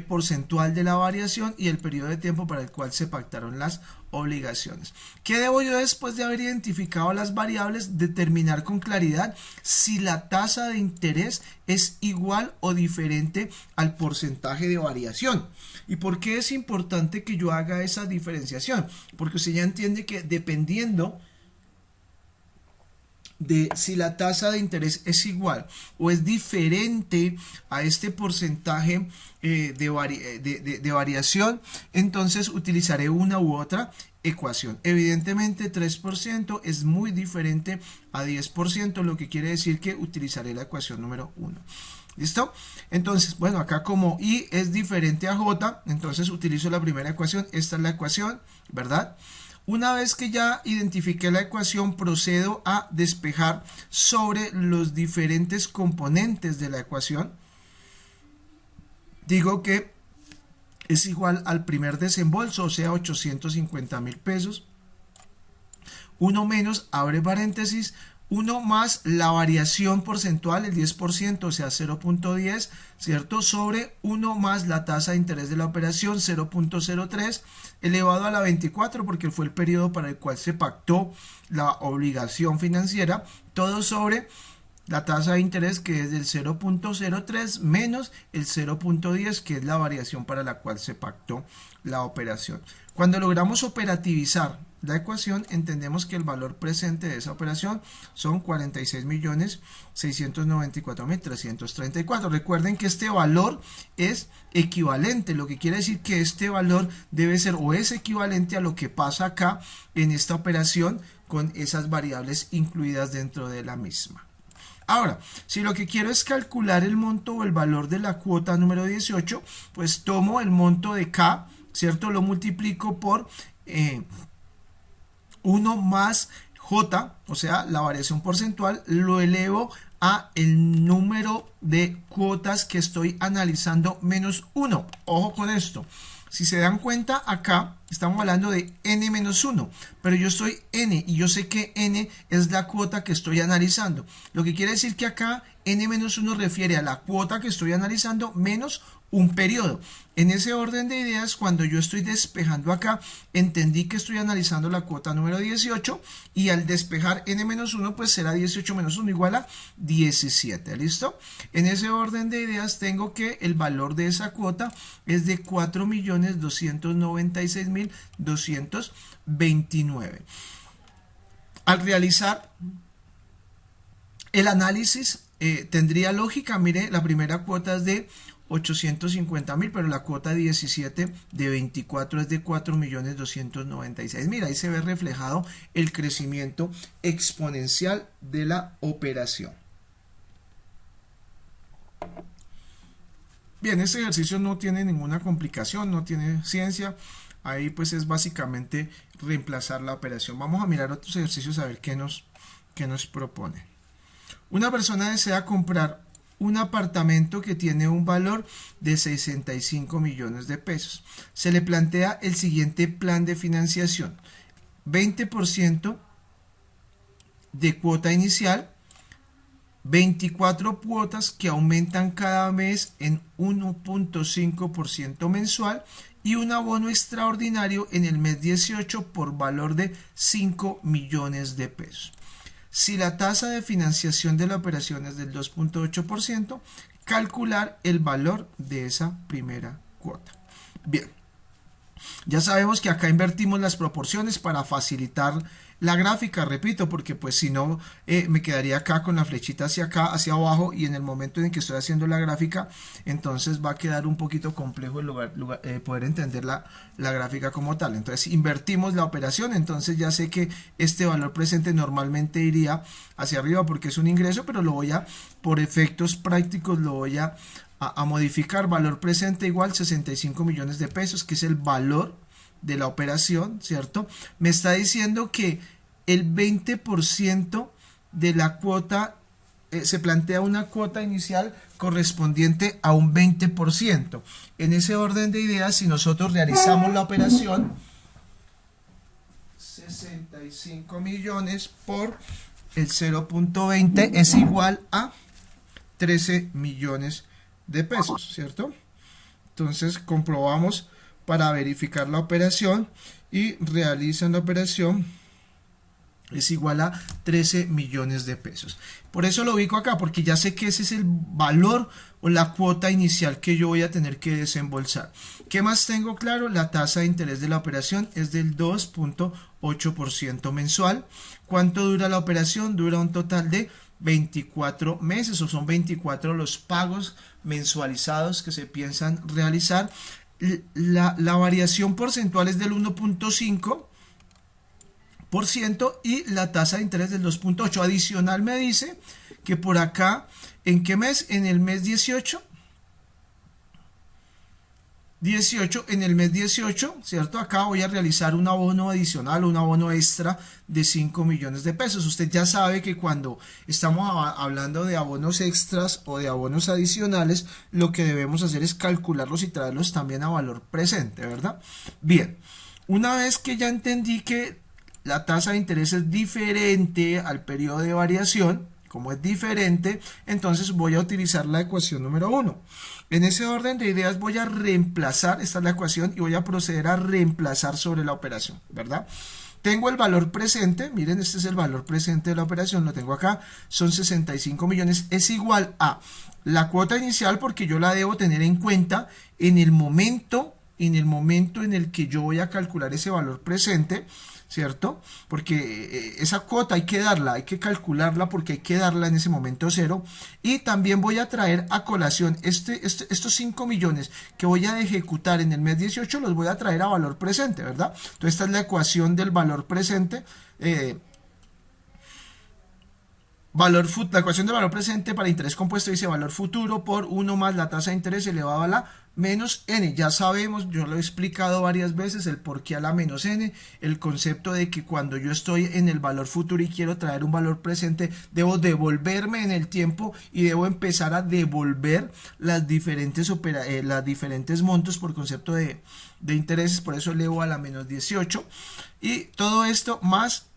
porcentual de la variación y el periodo de tiempo para el cual se pactaron las obligaciones. ¿Qué debo yo, después de haber identificado las variables, determinar con claridad si la tasa de interés es igual o diferente al porcentaje de variación? ¿Y por qué es importante que yo haga esa diferenciación? Porque usted ya entiende que dependiendo de si la tasa de interés es igual o es diferente a este porcentaje de variación, entonces utilizaré una u otra ecuación. Evidentemente 3% es muy diferente a 10%, lo que quiere decir que utilizaré la ecuación número 1. ¿Listo? Entonces, bueno, acá como I es diferente a J, entonces utilizo la primera ecuación. Esta es la ecuación, ¿verdad? Una vez que ya identifiqué la ecuación, procedo a despejar sobre los diferentes componentes de la ecuación. Digo que es igual al primer desembolso, o sea, 850.000 pesos. 1 menos, abre paréntesis, 1 más la variación porcentual, el 10%, o sea, 0.10, ¿cierto? Sobre 1 más la tasa de interés de la operación, 0.03, elevado a la 24, porque fue el periodo para el cual se pactó la obligación financiera, todo sobre la tasa de interés que es del 0.03 menos el 0.10 que es la variación para la cual se pactó la operación. Cuando logramos operativizar la ecuación, entendemos que el valor presente de esa operación son 46.694.334. Recuerden que este valor es equivalente, lo que quiere decir que este valor debe ser o es equivalente a lo que pasa acá en esta operación con esas variables incluidas dentro de la misma. Ahora, si lo que quiero es calcular el monto o el valor de la cuota número 18, pues tomo el monto de K, ¿cierto? Lo multiplico por 1 más J, o sea, la variación porcentual, lo elevo a el número de cuotas que estoy analizando menos 1. Ojo con esto. Si se dan cuenta, acá estamos hablando de n-1, pero yo estoy n y yo sé que n es la cuota que estoy analizando. Lo que quiere decir que acá n-1 refiere a la cuota que estoy analizando menos un periodo. En ese orden de ideas, cuando yo estoy despejando acá, entendí que estoy analizando la cuota número 18 y al despejar n-1, pues será 18 menos 1 igual a 17. ¿Listo? En ese orden de ideas tengo que el valor de esa cuota es de 4.296.229. Al realizar el análisis, tendría lógica. Mire, la primera cuota es de 850.000, pero la cuota 17 de 24 es de 4.296.000. Ahí se ve reflejado el crecimiento exponencial de la operación. Bien, este ejercicio no tiene ninguna complicación, no tiene ciencia. Ahí pues es básicamente reemplazar la operación. Vamos a mirar otros ejercicios a ver qué nos propone. Una persona desea comprar un apartamento que tiene un valor de 65 millones de pesos. Se le plantea el siguiente plan de financiación: 20% de cuota inicial, 24 cuotas que aumentan cada mes en 1.5% mensual y un abono extraordinario en el mes 18 por valor de 5 millones de pesos. Si la tasa de financiación de la operación es del 2.8%, calcular el valor de esa primera cuota. Bien, ya sabemos que acá invertimos las proporciones para facilitar la gráfica, repito, porque pues si no me quedaría acá con la flechita hacia acá, hacia abajo, y en el momento en que estoy haciendo la gráfica, entonces va a quedar un poquito complejo poder entender la gráfica como tal. Entonces invertimos la operación, entonces ya sé que este valor presente normalmente iría hacia arriba porque es un ingreso, pero lo voy a, por efectos prácticos, lo voy a modificar. Valor presente igual 65 millones de pesos, que es el valor de la operación, ¿cierto? Me está diciendo que el 20% de la cuota, se plantea una cuota inicial correspondiente a un 20%. En ese orden de ideas, si nosotros realizamos la operación, 65 millones por el 0.20 es igual a 13 millones de pesos, ¿cierto? Entonces comprobamos para verificar la operación y realizan la operación, es igual a 13 millones de pesos. Por eso lo ubico acá, porque ya sé que ese es el valor o la cuota inicial que yo voy a tener que desembolsar. ¿Qué más tengo claro? La tasa de interés de la operación es del 2.8% mensual. ¿Cuánto dura la operación? Dura un total de 24 meses, o son 24 los pagos mensualizados que se piensan realizar. La variación porcentual es del 1.5% y la tasa de interés del 2.8%. Adicional me dice que por acá, ¿en qué mes? En el mes 18, en el mes 18, ¿cierto? Acá voy a realizar un abono adicional, un abono extra de 5 millones de pesos. Usted ya sabe que cuando estamos hablando de abonos extras o de abonos adicionales, lo que debemos hacer es calcularlos y traerlos también a valor presente, ¿verdad? Bien, una vez que ya entendí que la tasa de interés es diferente al periodo de variación, como es diferente, entonces voy a utilizar la ecuación número 1. En ese orden de ideas voy a reemplazar, esta es la ecuación, y voy a proceder a reemplazar sobre la operación, ¿verdad? Tengo el valor presente, miren, este es el valor presente de la operación, lo tengo acá, son 65 millones, es igual a la cuota inicial porque yo la debo tener en cuenta en el momento en el que yo voy a calcular ese valor presente, ¿cierto? Porque esa cuota hay que darla, hay que calcularla porque hay que darla en ese momento cero. Y también voy a traer a colación estos 5 millones que voy a ejecutar en el mes 18, los voy a traer a valor presente, ¿verdad? Entonces esta es la ecuación del valor presente. La ecuación del valor presente para interés compuesto dice valor futuro por 1 más la tasa de interés elevado a la menos n. Ya sabemos, yo lo he explicado varias veces, el por qué a la menos n, el concepto de que cuando yo estoy en el valor futuro y quiero traer un valor presente, debo devolverme en el tiempo y debo empezar a devolver las diferentes montos por concepto de intereses, por eso elevo a la menos 18. Y todo esto más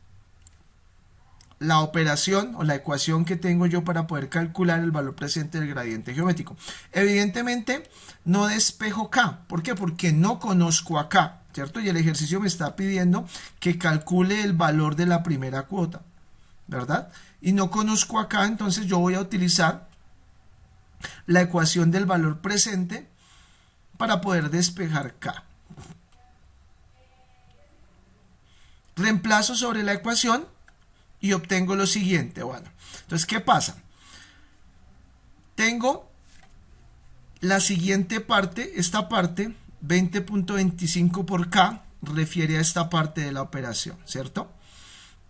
la operación o la ecuación que tengo yo para poder calcular el valor presente del gradiente geométrico. Evidentemente no despejo K. ¿Por qué? Porque no conozco a K, ¿cierto? Y el ejercicio me está pidiendo que calcule el valor de la primera cuota, ¿verdad? Y no conozco a K, entonces yo voy a utilizar la ecuación del valor presente para poder despejar K. Reemplazo sobre la ecuación y obtengo lo siguiente. Bueno, entonces, ¿qué pasa? Tengo la siguiente parte, esta parte, 20.25 por K, refiere a esta parte de la operación, ¿cierto?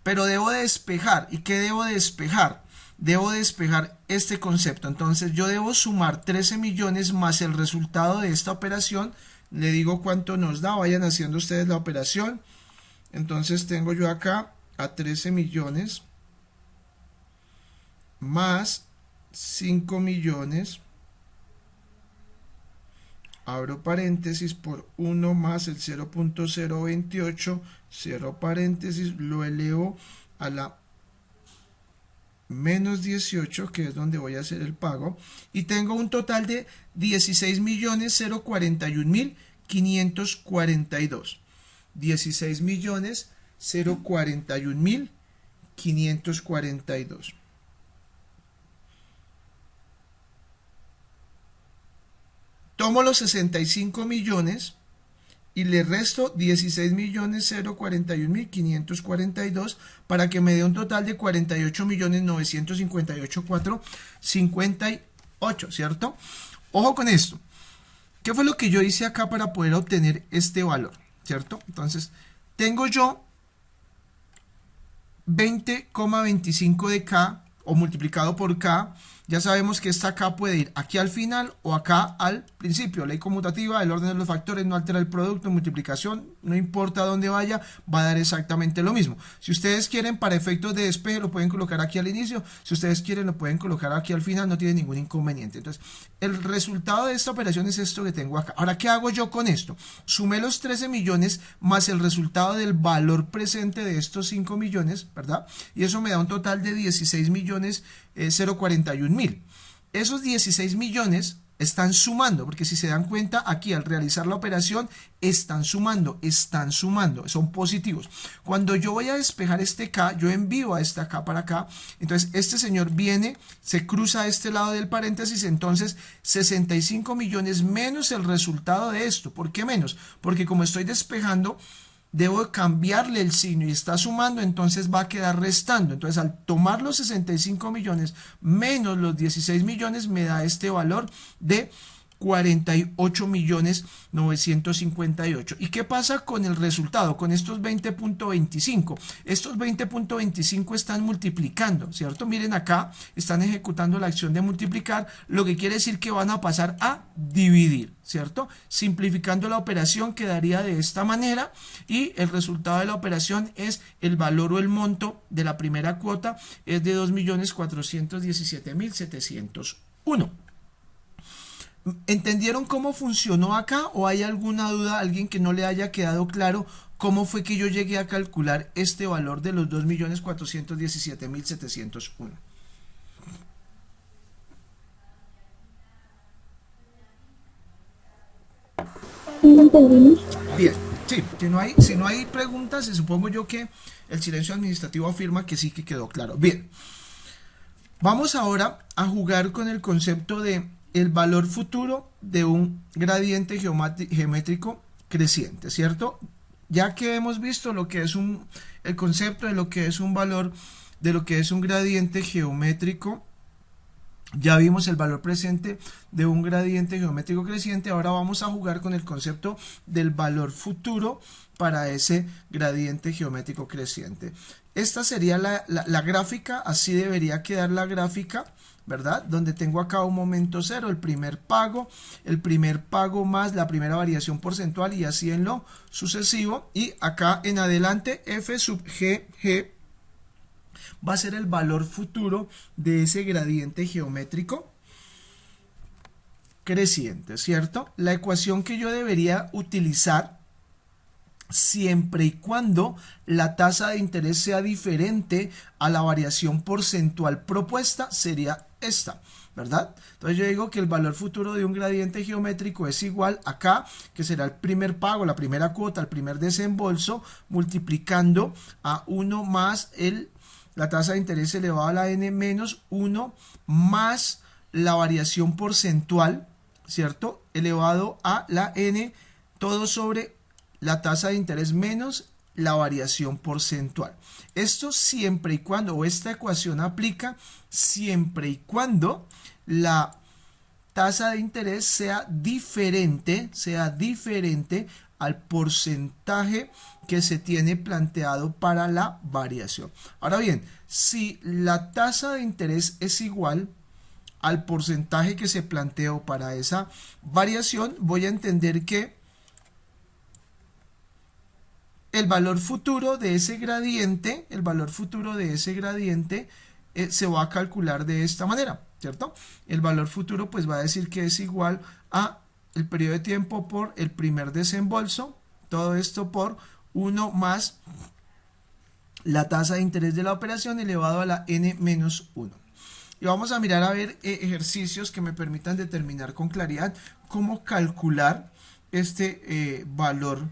Pero debo despejar. ¿Y qué debo despejar? Debo despejar este concepto. Entonces, yo debo sumar 13 millones más el resultado de esta operación. Le digo cuánto nos da, vayan haciendo ustedes la operación. Entonces, tengo yo acá a 13 millones más 5 millones, abro paréntesis, por 1 más el 0.028, cierro paréntesis, lo elevo a la menos 18, que es donde voy a hacer el pago, y tengo un total de 16.041.542. 16.041.542. Tomo los 65 millones y le resto 16.041.542 para que me dé un total de 48.958.458, ¿cierto? Ojo con esto. ¿Qué fue lo que yo hice acá para poder obtener este valor? ¿Cierto? Entonces, tengo yo 20,25 de K o multiplicado por K. Ya sabemos que esta K puede ir aquí al final o acá al principio. Ley conmutativa, el orden de los factores no altera el producto, multiplicación, no importa dónde vaya, va a dar exactamente lo mismo. Si ustedes quieren para efectos de despeje lo pueden colocar aquí al inicio, si ustedes quieren lo pueden colocar aquí al final, no tiene ningún inconveniente. Entonces, el resultado de esta operación es esto que tengo acá. Ahora, ¿qué hago yo con esto? Sumé los 13 millones más el resultado del valor presente de estos 5 millones, ¿verdad? Y eso me da un total de 16.041.000. Esos 16 millones están sumando, porque si se dan cuenta aquí al realizar la operación están sumando, son positivos. Cuando yo voy a despejar este K, yo envío a esta K para acá, entonces este señor viene, se cruza a este lado del paréntesis, entonces 65 millones menos el resultado de esto. ¿Por qué menos? Porque como estoy despejando, debo cambiarle el signo y está sumando, entonces va a quedar restando. Entonces al tomar los 65 millones menos los 16 millones me da este valor de 48.958. ¿Y qué pasa con el resultado? Con estos 20.25. Estos 20.25 están multiplicando, ¿cierto? Miren acá, están ejecutando la acción de multiplicar, lo que quiere decir que van a pasar a dividir, ¿cierto? Simplificando la operación quedaría de esta manera y el resultado de la operación es el valor o el monto de la primera cuota es de 2.417.701. ¿Entendieron cómo funcionó acá o hay alguna duda, alguien que no le haya quedado claro cómo fue que yo llegué a calcular este valor de los 2.417.701? Sí, entendimos. Bien. Sí, si no hay preguntas, supongo yo que el silencio administrativo afirma que sí que quedó claro. Bien, vamos ahora a jugar con el concepto de el valor futuro de un gradiente geométrico creciente, ¿cierto? Ya que hemos visto lo que es el concepto de lo que es un valor, de lo que es un gradiente geométrico, ya vimos el valor presente de un gradiente geométrico creciente, ahora vamos a jugar con el concepto del valor futuro para ese gradiente geométrico creciente. Esta sería la gráfica, así debería quedar la gráfica, ¿verdad? Donde tengo acá un momento cero, el primer pago más la primera variación porcentual y así en lo sucesivo. Y acá en adelante f sub g va a ser el valor futuro de ese gradiente geométrico creciente, ¿cierto? La ecuación que yo debería utilizar siempre y cuando la tasa de interés sea diferente a la variación porcentual propuesta sería esta, ¿verdad? Entonces yo digo que el valor futuro de un gradiente geométrico es igual acá, que será el primer pago, la primera cuota, el primer desembolso, multiplicando a 1 más la tasa de interés elevado a la n menos 1 más la variación porcentual, ¿cierto? Elevado a la n, todo sobre la tasa de interés menos la variación porcentual. Esto siempre y cuando, o esta ecuación aplica siempre y cuando la tasa de interés sea diferente al porcentaje que se tiene planteado para la variación. Ahora bien, si la tasa de interés es igual al porcentaje que se planteó para esa variación, voy a entender que el valor futuro de ese gradiente, se va a calcular de esta manera, ¿cierto? El valor futuro pues va a decir que es igual a el periodo de tiempo por el primer desembolso, todo esto por 1 más la tasa de interés de la operación elevado a la n menos 1. Y vamos a mirar a ver ejercicios que me permitan determinar con claridad cómo calcular este valor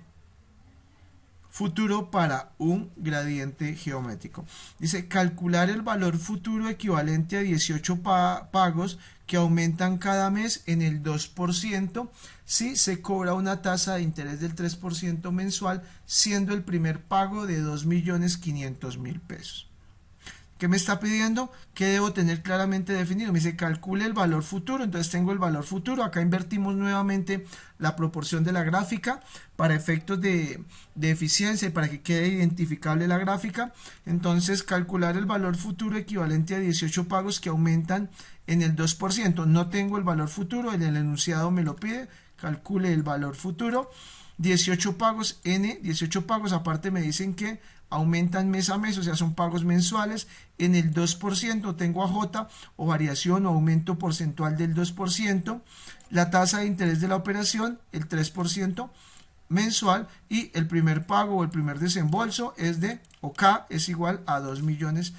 futuro para un gradiente geométrico. Dice, calcular el valor futuro equivalente a 18 pagos que aumentan cada mes en el 2% si se cobra una tasa de interés del 3% mensual, siendo el primer pago de 2.500.000 pesos. ¿Qué me está pidiendo? ¿Qué debo tener claramente definido? Me dice calcule el valor futuro, entonces tengo el valor futuro, acá invertimos nuevamente la proporción de la gráfica para efectos de eficiencia y para que quede identificable la gráfica. Entonces calcular el valor futuro equivalente a 18 pagos que aumentan en el 2%. No tengo el valor futuro, en el enunciado me lo pide, calcule el valor futuro. 18 pagos, N, 18 pagos, aparte me dicen que aumentan mes a mes, o sea, son pagos mensuales, en el 2%, tengo a J o variación o aumento porcentual del 2%, la tasa de interés de la operación, el 3% mensual, y el primer pago o el primer desembolso es o K es igual a 2.500.000.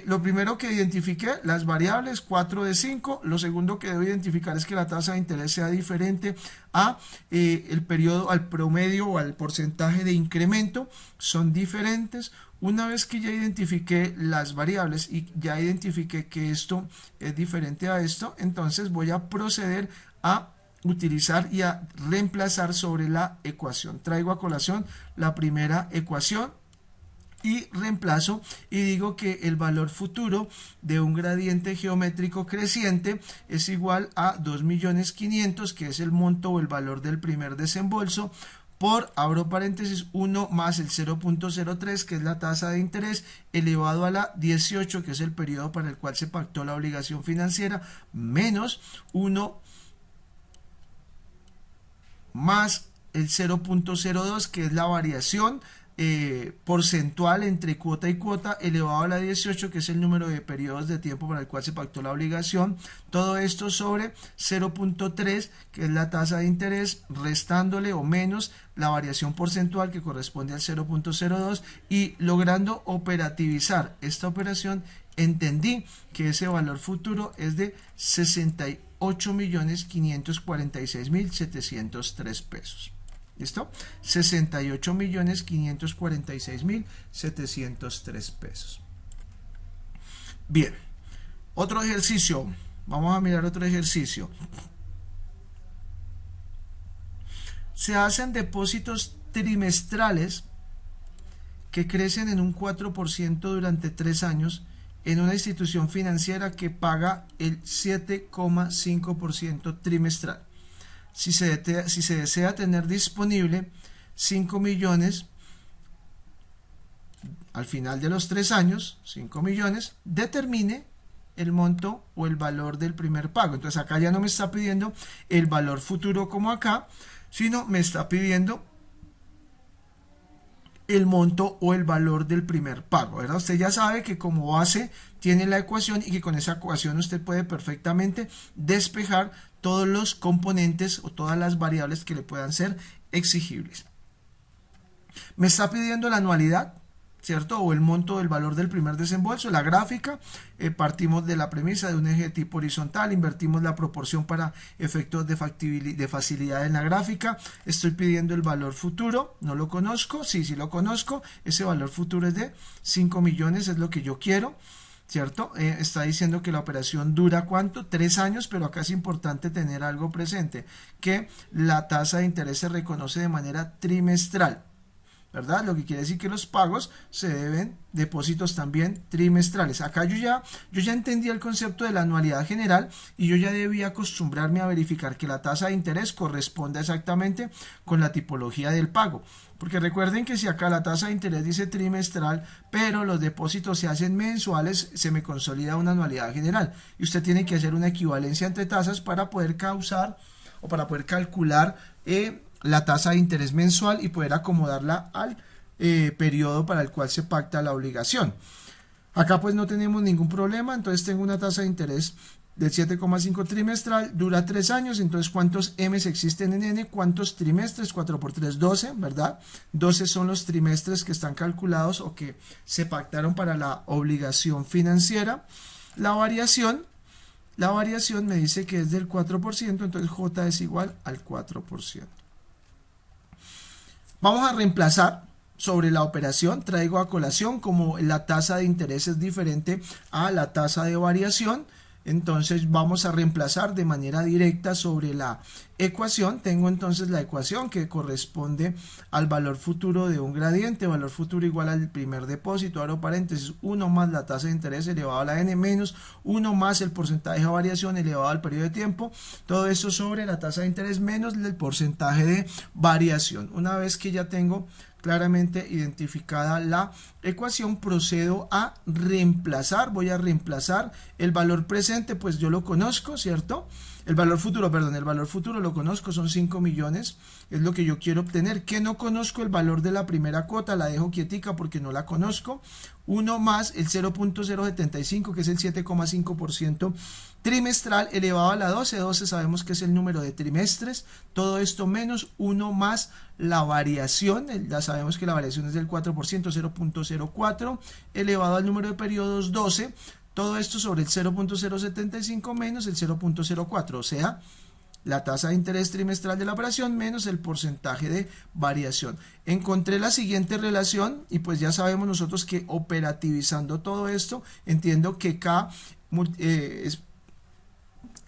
Lo primero que identifiqué, las variables, 4 de 5. Lo segundo que debo identificar es que la tasa de interés sea diferente a el periodo, al promedio o al porcentaje de incremento. Son diferentes. Una vez que ya identifiqué las variables y ya identifiqué que esto es diferente a esto, entonces voy a proceder a utilizar y a reemplazar sobre la ecuación. Traigo a colación la primera ecuación y reemplazo y digo que el valor futuro de un gradiente geométrico creciente es igual a 2.500.000, que es el monto o el valor del primer desembolso, por, abro paréntesis, 1 más el 0.03, que es la tasa de interés, elevado a la 18, que es el periodo para el cual se pactó la obligación financiera, menos 1 más el 0.02, que es la variación porcentual entre cuota y cuota, elevado a la 18, que es el número de periodos de tiempo para el cual se pactó la obligación. Todo esto sobre 0.3, que es la tasa de interés, restándole o menos la variación porcentual que corresponde al 0.02, y logrando operativizar esta operación, entendí que ese valor futuro es de 68.546.703 pesos. ¿Listo? 68.546.703 pesos. Bien, otro ejercicio. Vamos a mirar otro ejercicio. Se hacen depósitos trimestrales que crecen en un 4% durante 3 años en una institución financiera que paga el 7,5% trimestral. Si se desea tener disponible 5 millones al final de los 3 años, 5 millones, determine el monto o el valor del primer pago. Entonces acá ya no me está pidiendo el valor futuro como acá, sino me está pidiendo el monto o el valor del primer pago, ¿verdad? Usted ya sabe que como base tiene la ecuación y que con esa ecuación usted puede perfectamente despejar todos los componentes o todas las variables que le puedan ser exigibles. Me está pidiendo la anualidad, ¿cierto? O el monto del valor del primer desembolso. La gráfica, partimos de la premisa de un eje de tipo horizontal, invertimos la proporción para efectos de facilidad en la gráfica. Estoy pidiendo el valor futuro, no lo conozco, sí lo conozco, ese valor futuro es de 5 millones, es lo que yo quiero, ¿cierto? Está diciendo que la operación dura ¿cuánto? 3 años, pero acá es importante tener algo presente, que la tasa de interés se reconoce de manera trimestral, ¿verdad? Lo que quiere decir que los pagos se deben depósitos también trimestrales. Acá yo ya entendí el concepto de la anualidad general y yo ya debía acostumbrarme a verificar que la tasa de interés corresponda exactamente con la tipología del pago. Porque recuerden que si acá la tasa de interés dice trimestral, pero los depósitos se hacen mensuales, se me consolida una anualidad general. Y usted tiene que hacer una equivalencia entre tasas para poder causar o para poder calcular la tasa de interés mensual y poder acomodarla al periodo para el cual se pacta la obligación. Acá pues no tenemos ningún problema, entonces tengo una tasa de interés del 7,5 trimestral, dura 3 años, entonces ¿cuántos M's existen en N? ¿Cuántos trimestres? 4 por 3, 12, ¿verdad? 12 son los trimestres que están calculados o que se pactaron para la obligación financiera. La variación me dice que es del 4%, entonces J es igual al 4%. Vamos a reemplazar sobre la operación, traigo a colación como la tasa de interés es diferente a la tasa de variación, entonces vamos a reemplazar de manera directa sobre la ecuación. Tengo entonces la ecuación que corresponde al valor futuro de un gradiente, valor futuro igual al primer depósito, abro paréntesis, 1 más la tasa de interés elevado a la n menos 1 más el porcentaje de variación elevado al periodo de tiempo, todo esto sobre la tasa de interés menos el porcentaje de variación. Una vez que ya tengo claramente identificada la ecuación, procedo a reemplazar, voy a reemplazar el valor presente, pues yo lo conozco, ¿cierto? El valor futuro lo conozco, son 5 millones, es lo que yo quiero obtener. Que no conozco el valor de la primera cuota, la dejo quietica porque no la conozco. 1 más el 0.075, que es el 7,5% trimestral, elevado a la 12. 12 sabemos que es el número de trimestres. Todo esto menos 1 más la variación, ya sabemos que la variación es del 4%, 0.04, elevado al número de periodos 12. Todo esto sobre el 0.075 menos el 0.04, o sea, la tasa de interés trimestral de la operación menos el porcentaje de variación. Encontré la siguiente relación y pues ya sabemos nosotros que operativizando todo esto, entiendo que K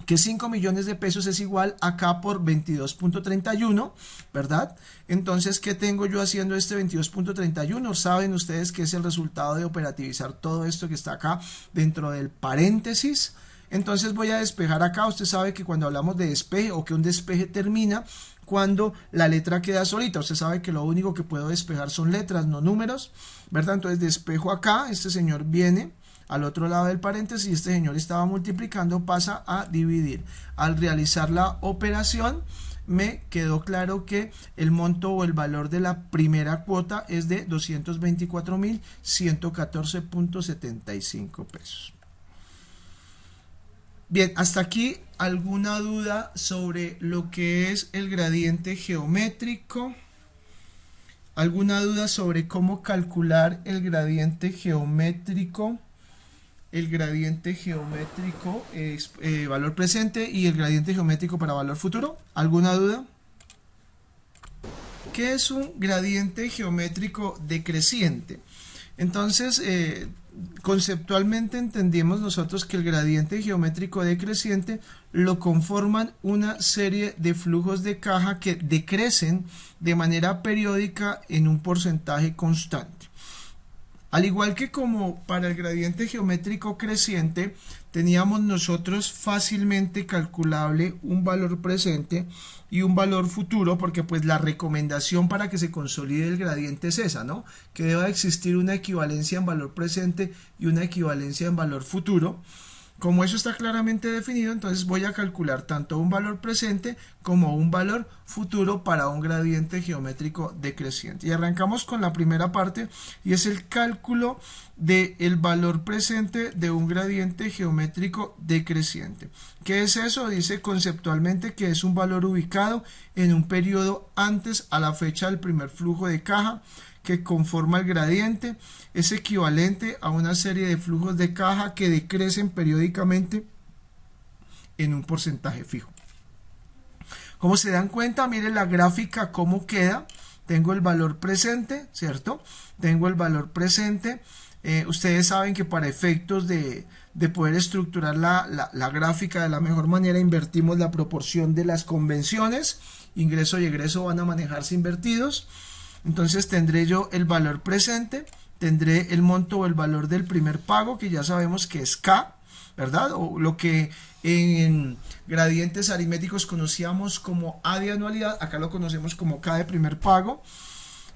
que 5 millones de pesos es igual a K por 22.31, ¿verdad? Entonces, ¿qué tengo yo haciendo este 22.31? Saben ustedes que es el resultado de operativizar todo esto que está acá dentro del paréntesis. Entonces voy a despejar acá. Usted sabe que cuando hablamos de despeje o que un despeje termina cuando la letra queda solita. Usted sabe que lo único que puedo despejar son letras, no números, ¿verdad? Entonces despejo acá, este señor viene al otro lado del paréntesis y este señor estaba multiplicando, pasa a dividir. Al realizar la operación me quedó claro que el monto o el valor de la primera cuota es de 224.114.75 pesos. Bien, hasta aquí, ¿alguna duda sobre lo que es el gradiente geométrico? ¿Alguna duda sobre cómo calcular el gradiente geométrico? El gradiente geométrico es valor presente y el gradiente geométrico para valor futuro. ¿Alguna duda? ¿Qué es un gradiente geométrico decreciente? Entonces, conceptualmente entendimos nosotros que el gradiente geométrico decreciente lo conforman una serie de flujos de caja que decrecen de manera periódica en un porcentaje constante. Al igual que como para el gradiente geométrico creciente, teníamos nosotros fácilmente calculable un valor presente y un valor futuro, porque pues la recomendación para que se consolide el gradiente es esa, ¿no? Que deba existir una equivalencia en valor presente y una equivalencia en valor futuro. Como eso está claramente definido, entonces voy a calcular tanto un valor presente como un valor futuro para un gradiente geométrico decreciente. Y arrancamos con la primera parte, y es el cálculo del valor presente de un gradiente geométrico decreciente. ¿Qué es eso? Dice conceptualmente que es un valor ubicado en un periodo antes a la fecha del primer flujo de caja que conforma el gradiente. Es equivalente a una serie de flujos de caja que decrecen periódicamente en un porcentaje fijo. Como se dan cuenta, miren la gráfica cómo queda. Tengo el valor presente, ¿cierto? Tengo el valor presente. Ustedes saben que para efectos de poder estructurar la gráfica de la mejor manera, invertimos la proporción de las convenciones. Ingreso y egreso van a manejarse invertidos. Entonces tendré yo el valor presente, tendré el monto o el valor del primer pago, que ya sabemos que es K, ¿verdad? O lo que en gradientes aritméticos conocíamos como A de anualidad, acá lo conocemos como K de primer pago.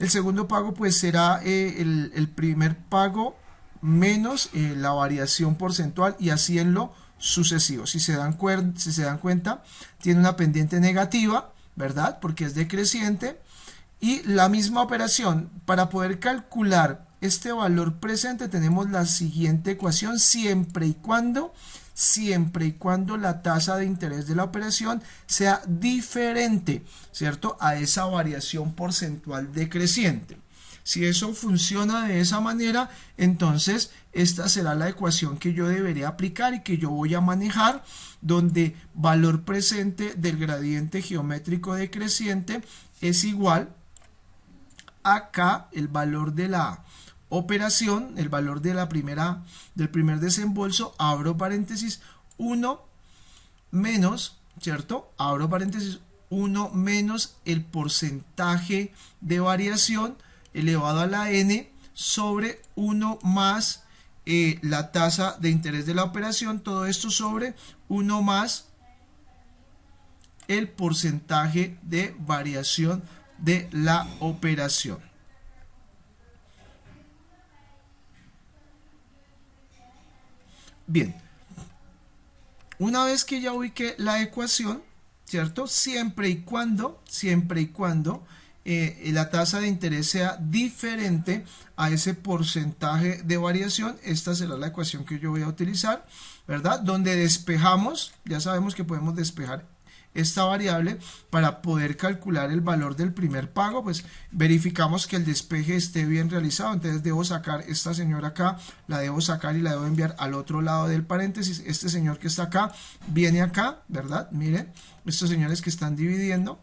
El segundo pago pues será el primer pago menos la variación porcentual, y así en lo sucesivo. Si se dan cuenta, tiene una pendiente negativa, ¿verdad? Porque es decreciente. Y la misma operación, para poder calcular este valor presente, tenemos la siguiente ecuación: siempre y cuando la tasa de interés de la operación sea diferente, ¿cierto?, a esa variación porcentual decreciente. Si eso funciona de esa manera, entonces esta será la ecuación que yo deberé aplicar y que yo voy a manejar, donde valor presente del gradiente geométrico decreciente es igual acá el valor de la operación, el valor de del primer desembolso, abro paréntesis, 1 menos, ¿cierto? Abro paréntesis, 1 menos el porcentaje de variación elevado a la n sobre 1 más la tasa de interés de la operación, todo esto sobre 1 más el porcentaje de variación de la operación. Bien, una vez que ya ubiqué la ecuación, ¿cierto? Siempre y cuando la tasa de interés sea diferente a ese porcentaje de variación, esta será la ecuación que yo voy a utilizar, ¿verdad? Donde despejamos, ya sabemos que podemos despejar esta variable para poder calcular el valor del primer pago. Pues verificamos que el despeje esté bien realizado, entonces debo sacar esta señora acá, la debo sacar y la debo enviar al otro lado del paréntesis. Este señor que está acá viene acá, ¿verdad? Miren, estos señores que están dividiendo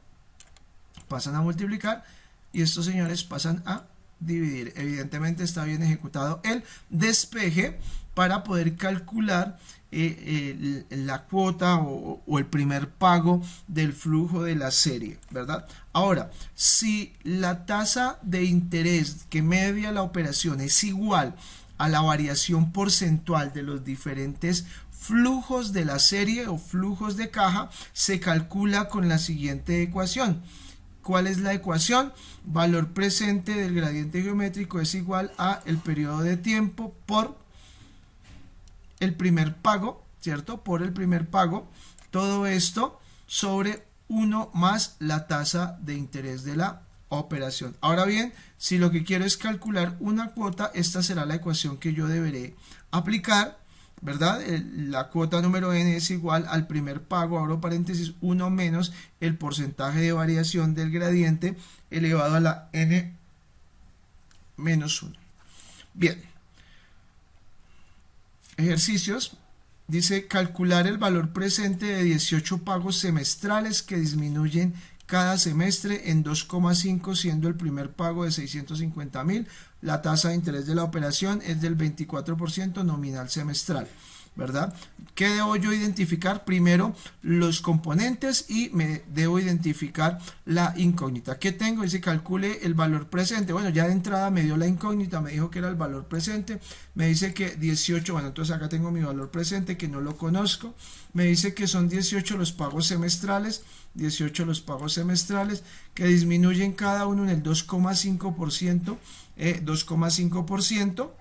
pasan a multiplicar y estos señores pasan a dividir. Evidentemente está bien ejecutado el despeje para poder calcular la cuota o el primer pago del flujo de la serie, ¿verdad? Ahora, si la tasa de interés que media la operación es igual a la variación porcentual de los diferentes flujos de la serie o flujos de caja, se calcula con la siguiente ecuación. ¿Cuál es la ecuación? Valor presente del gradiente geométrico es igual a el periodo de tiempo por el primer pago, ¿cierto? Por el primer pago, todo esto sobre 1 más la tasa de interés de la operación. Ahora bien, si lo que quiero es calcular una cuota, esta será la ecuación que yo deberé aplicar, ¿verdad? La cuota número n es igual al primer pago, abro paréntesis, 1 menos el porcentaje de variación del gradiente elevado a la n menos 1. Bien. Ejercicios. Dice calcular el valor presente de 18 pagos semestrales que disminuyen cada semestre en 2,5, siendo el primer pago de 650.000. La tasa de interés de la operación es del 24% nominal semestral, ¿verdad? ¿Qué debo yo identificar? Primero los componentes y me debo identificar la incógnita. ¿Qué tengo? Dice calcule el valor presente. Bueno, ya de entrada me dio la incógnita, me dijo que era el valor presente. Me dice que 18, bueno, entonces acá tengo mi valor presente que no lo conozco. Me dice que son 18 los pagos semestrales, 18 los pagos semestrales que disminuyen cada uno en el 2,5%, 2,5%.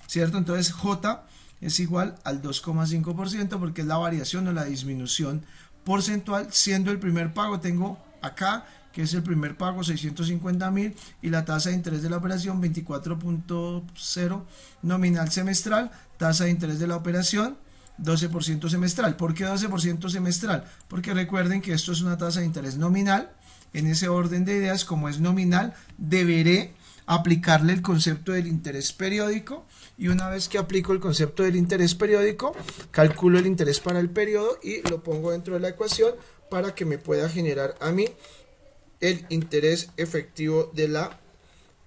¿Cierto? Entonces J es igual al 2,5% porque es la variación o la disminución porcentual, siendo el primer pago, tengo acá que es el primer pago 650.000 y la tasa de interés de la operación 24.0 nominal semestral, tasa de interés de la operación 12% semestral. ¿Por qué 12% semestral? Porque recuerden que esto es una tasa de interés nominal. En ese orden de ideas, como es nominal, deberé aplicarle el concepto del interés periódico, y una vez que aplico el concepto del interés periódico, calculo el interés para el periodo y lo pongo dentro de la ecuación para que me pueda generar a mí el interés efectivo de la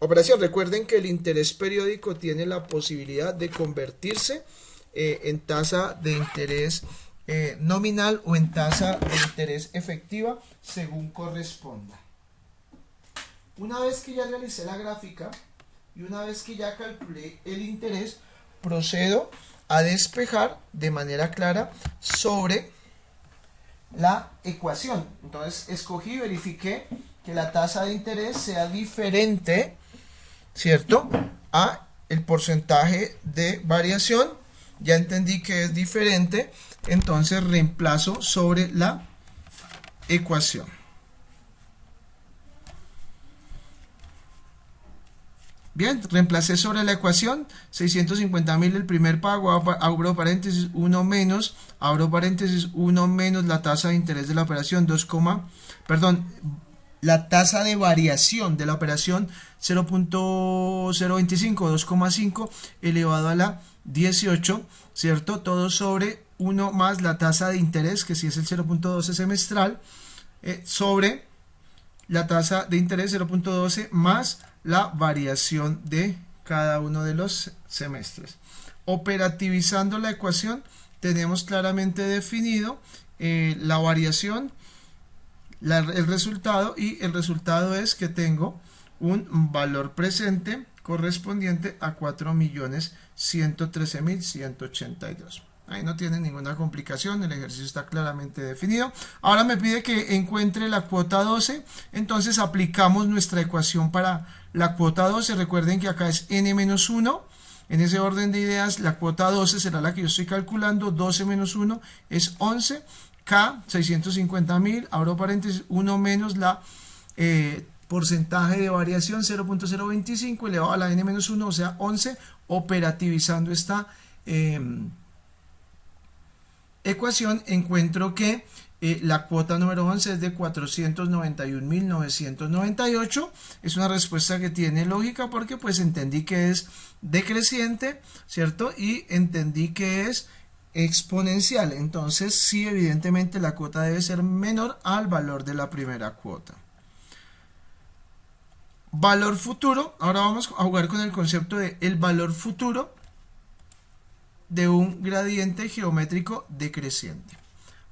operación. Recuerden que el interés periódico tiene la posibilidad de convertirse en tasa de interés nominal o en tasa de interés efectiva según corresponda. Una vez que ya realicé la gráfica y una vez que ya calculé el interés, procedo a despejar de manera clara sobre la ecuación. Entonces escogí y verifiqué que la tasa de interés sea diferente, ¿cierto?, a el porcentaje de variación. Ya entendí que es diferente, entonces reemplazo sobre la ecuación. Bien, reemplacé sobre la ecuación 650.000 el primer pago, abro paréntesis 1 menos, abro paréntesis 1 menos la tasa de interés de la operación la tasa de variación de la operación 0.025, 2,5 elevado a la 18, ¿cierto? Todo sobre 1 más la tasa de interés, que si es el 0.12 semestral, sobre la tasa de interés 0.12 más la variación de cada uno de los semestres. Operativizando la ecuación, tenemos claramente definido la variación, el resultado, y el resultado es que tengo un valor presente correspondiente a 4.113.182. Ahí no tiene ninguna complicación, el ejercicio está claramente definido. Ahora me pide que encuentre la cuota 12, entonces aplicamos nuestra ecuación para la cuota 12. Recuerden que acá es n-1, en ese orden de ideas la cuota 12 será la que yo estoy calculando, 12 menos 1 es 11, K 650.000, abro paréntesis, 1 menos la porcentaje de variación 0.025 elevado a la n-1, o sea 11, operativizando esta ecuación encuentro que la cuota número 11 es de 491.998. Es una respuesta que tiene lógica porque pues entendí que es decreciente, ¿cierto? Y entendí que es exponencial. Entonces sí, evidentemente la cuota debe ser menor al valor de la primera cuota. Valor futuro. Ahora vamos a jugar con el concepto de el valor futuro de un gradiente geométrico decreciente.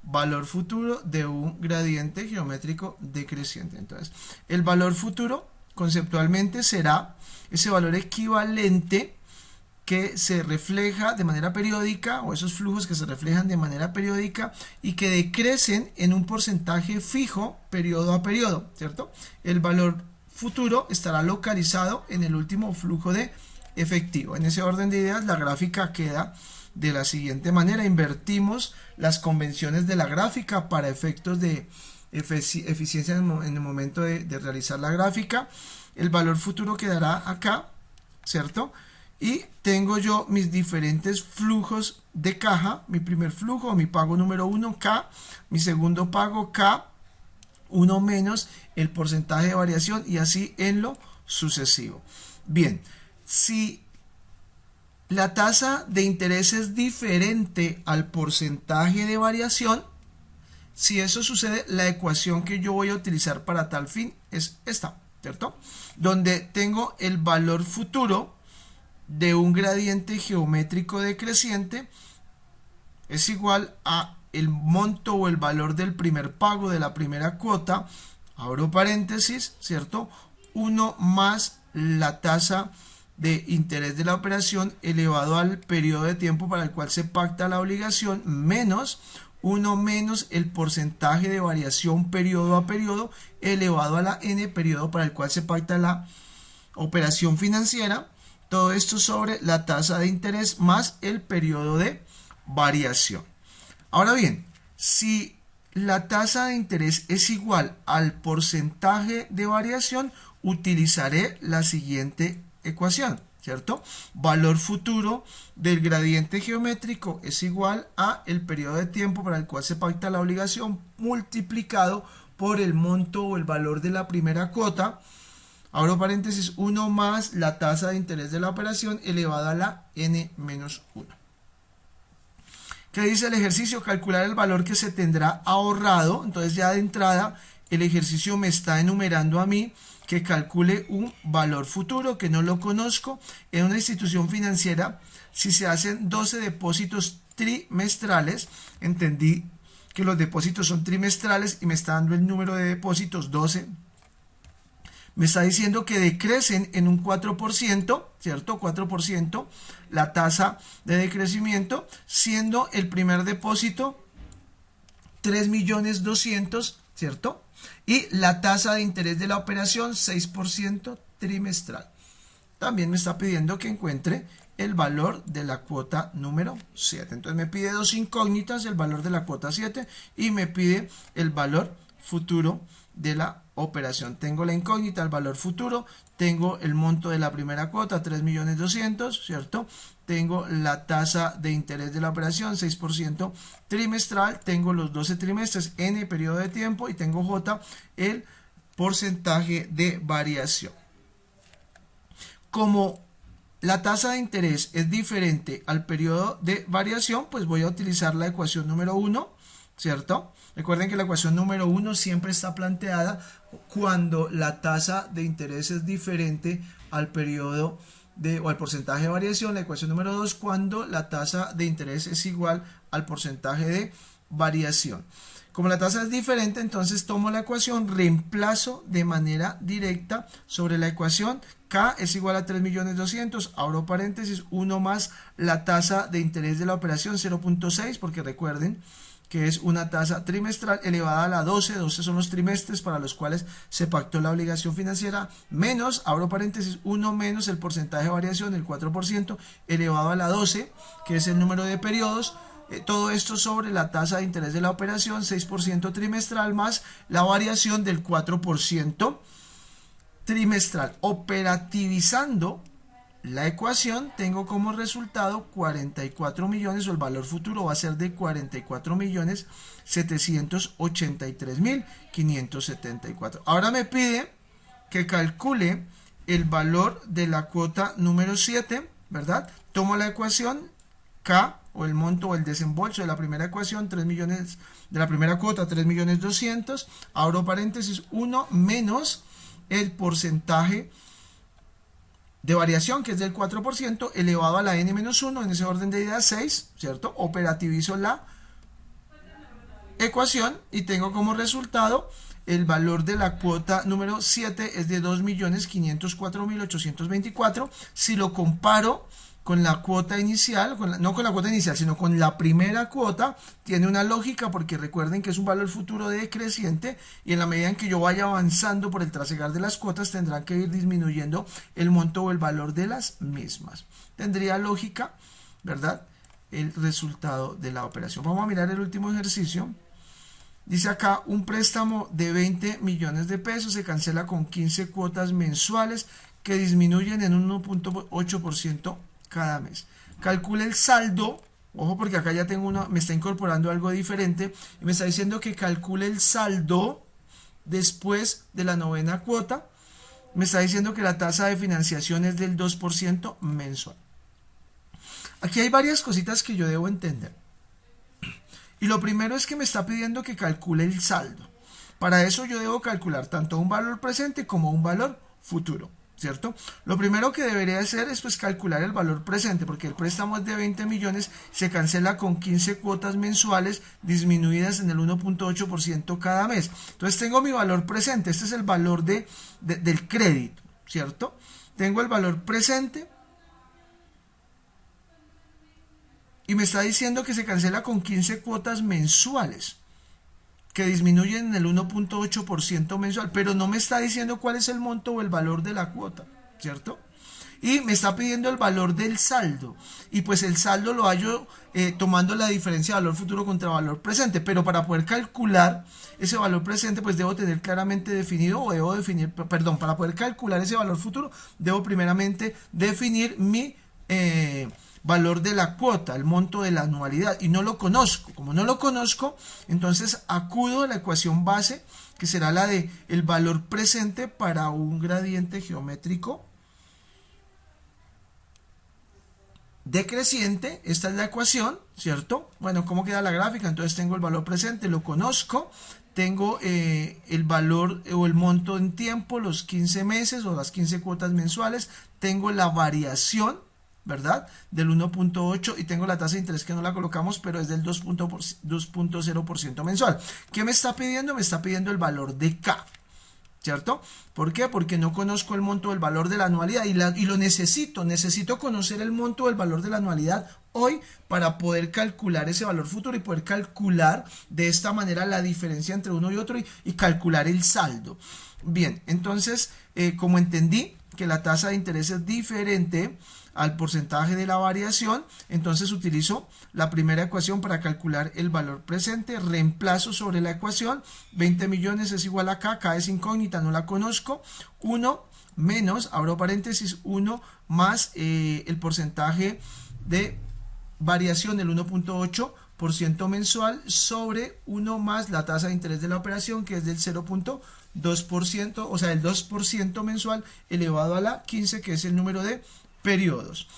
Valor futuro de un gradiente geométrico decreciente. Entonces, el valor futuro conceptualmente será ese valor equivalente que se refleja de manera periódica, o esos flujos que se reflejan de manera periódica y que decrecen en un porcentaje fijo periodo a periodo, ¿cierto? El valor futuro estará localizado en el último flujo de efectivo. En ese orden de ideas, la gráfica queda de la siguiente manera. Invertimos las convenciones de la gráfica para efectos de eficiencia en el momento de realizar la gráfica. El valor futuro quedará acá, ¿cierto? Y tengo yo mis diferentes flujos de caja. Mi primer flujo, mi pago número 1, K. Mi segundo pago, K. 1 menos el porcentaje de variación, y así en lo sucesivo. Bien, si la tasa de interés es diferente al porcentaje de variación, Si eso sucede, la ecuación que yo voy a utilizar para tal fin es esta, ¿cierto? Donde tengo el valor futuro de un gradiente geométrico decreciente es igual a el monto o el valor del primer pago de la primera cuota, abro paréntesis, ¿cierto? 1 más la tasa de interés de la operación elevado al periodo de tiempo para el cual se pacta la obligación, menos 1 menos el porcentaje de variación periodo a periodo elevado a la n periodo para el cual se pacta la operación financiera. Todo esto sobre la tasa de interés más el periodo de variación. Ahora bien, si la tasa de interés es igual al porcentaje de variación, utilizaré la siguiente ecuación, ¿cierto? Valor futuro del gradiente geométrico es igual a el periodo de tiempo para el cual se pacta la obligación multiplicado por el monto o el valor de la primera cuota, abro paréntesis, 1 más la tasa de interés de la operación elevada a la n menos 1. ¿Qué dice el ejercicio? Calcular el valor que se tendrá ahorrado. Entonces ya de entrada el ejercicio me está enumerando a mí que calcule un valor futuro que no lo conozco. En una institución financiera, si se hacen 12 depósitos trimestrales, entendí que los depósitos son trimestrales y me está dando el número de depósitos 12. Me está diciendo que decrecen en un 4%, ¿cierto? 4% la tasa de decrecimiento, siendo el primer depósito 3.200.000, ¿cierto? Y la tasa de interés de la operación 6% trimestral. También me está pidiendo que encuentre el valor de la cuota número 7. Entonces me pide dos incógnitas, el valor de la cuota 7 y me pide el valor futuro de la operación. Tengo la incógnita, el valor futuro, tengo el monto de la primera cuota, 3.200.000, ¿cierto? Tengo la tasa de interés de la operación, 6% trimestral, tengo los 12 trimestres, n periodo de tiempo y tengo j, el porcentaje de variación. Como la tasa de interés es diferente al periodo de variación, pues voy a utilizar la ecuación número 1, ¿cierto? Recuerden que la ecuación número 1 siempre está planteada cuando la tasa de interés es diferente al periodo o al porcentaje de variación. La ecuación número 2 cuando la tasa de interés es igual al porcentaje de variación. Como la tasa es diferente, entonces tomo la ecuación, reemplazo de manera directa sobre la ecuación. K es igual a 3.200.000, abro paréntesis, 1 más la tasa de interés de la operación 0.6, porque recuerden que es una tasa trimestral elevada a la 12, 12 son los trimestres para los cuales se pactó la obligación financiera, menos, abro paréntesis, 1 menos el porcentaje de variación, el 4%, elevado a la 12, que es el número de periodos, todo esto sobre la tasa de interés de la operación, 6% trimestral, más la variación del 4% trimestral. Operativizando la ecuación, tengo como resultado 44 millones, o el valor futuro va a ser de 44.783.574. Ahora me pide que calcule el valor de la cuota número 7, ¿verdad? Tomo la ecuación K, o el monto o el desembolso de la primera ecuación, 3 millones, de la primera cuota, 3.200.000, abro paréntesis, 1 menos el porcentaje de variación, que es del 4%, elevado a la n-1, en ese orden de ideas 6, ¿cierto? Operativizo la ecuación y tengo como resultado el valor de la cuota número 7 es de 2.504.824. Si lo comparo con la cuota inicial, no con la cuota inicial, sino con la primera cuota, tiene una lógica porque recuerden que es un valor futuro decreciente y en la medida en que yo vaya avanzando por el trasegar de las cuotas tendrán que ir disminuyendo el monto o el valor de las mismas. Tendría lógica, ¿verdad? El resultado de la operación. Vamos a mirar el último ejercicio. Dice acá, un préstamo de 20 millones de pesos se cancela con 15 cuotas mensuales que disminuyen en 1.8% cada mes. Calcule el saldo, ojo porque acá ya tengo me está incorporando algo diferente y me está diciendo que calcule el saldo después de la novena cuota. Me está diciendo que la tasa de financiación es del 2% mensual. Aquí hay varias cositas que yo debo entender. Y lo primero es que me está pidiendo que calcule el saldo. Para eso yo debo calcular tanto un valor presente como un valor futuro, ¿cierto? Lo primero que debería hacer es pues calcular el valor presente, porque el préstamo es de 20 millones, se cancela con 15 cuotas mensuales disminuidas en el 1.8% cada mes. Entonces tengo mi valor presente, este es el valor del crédito, ¿cierto? Tengo el valor presente y me está diciendo que se cancela con 15 cuotas mensuales que disminuyen en el 1.8% mensual, pero no me está diciendo cuál es el monto o el valor de la cuota, ¿cierto? Y me está pidiendo el valor del saldo, y pues el saldo lo hallo tomando la diferencia de valor futuro contra valor presente, pero para poder calcular ese valor presente pues debo tener claramente definido, o debo definir, perdón, para poder calcular ese valor futuro debo primeramente definir mi valor de la cuota, el monto de la anualidad, y no lo conozco. Como no lo conozco, entonces acudo a la ecuación base, que será la de el valor presente para un gradiente geométrico decreciente. Esta es la ecuación, ¿cierto? Bueno, ¿cómo queda la gráfica? Entonces tengo el valor presente, lo conozco, tengo el valor o el monto en tiempo, los 15 meses o las 15 cuotas mensuales, tengo la variación, ¿verdad? Del 1.8, y tengo la tasa de interés que no la colocamos, pero es del 2.0% mensual. ¿Qué me está pidiendo? Me está pidiendo el valor de K, ¿cierto? ¿Por qué? Porque no conozco el monto del valor de la anualidad y lo necesito conocer el monto del valor de la anualidad hoy para poder calcular ese valor futuro y poder calcular de esta manera la diferencia entre uno y otro y calcular el saldo. Bien, entonces, como entendí que la tasa de interés es diferente al porcentaje de la variación, entonces utilizo la primera ecuación para calcular el valor presente, reemplazo sobre la ecuación, 20 millones es igual a K es incógnita, no la conozco, 1 menos, abro paréntesis, 1 más el porcentaje de variación del 1.8% mensual sobre 1 más la tasa de interés de la operación, que es del 0.2%, o sea, el 2% mensual elevado a la 15, que es el número de periodos.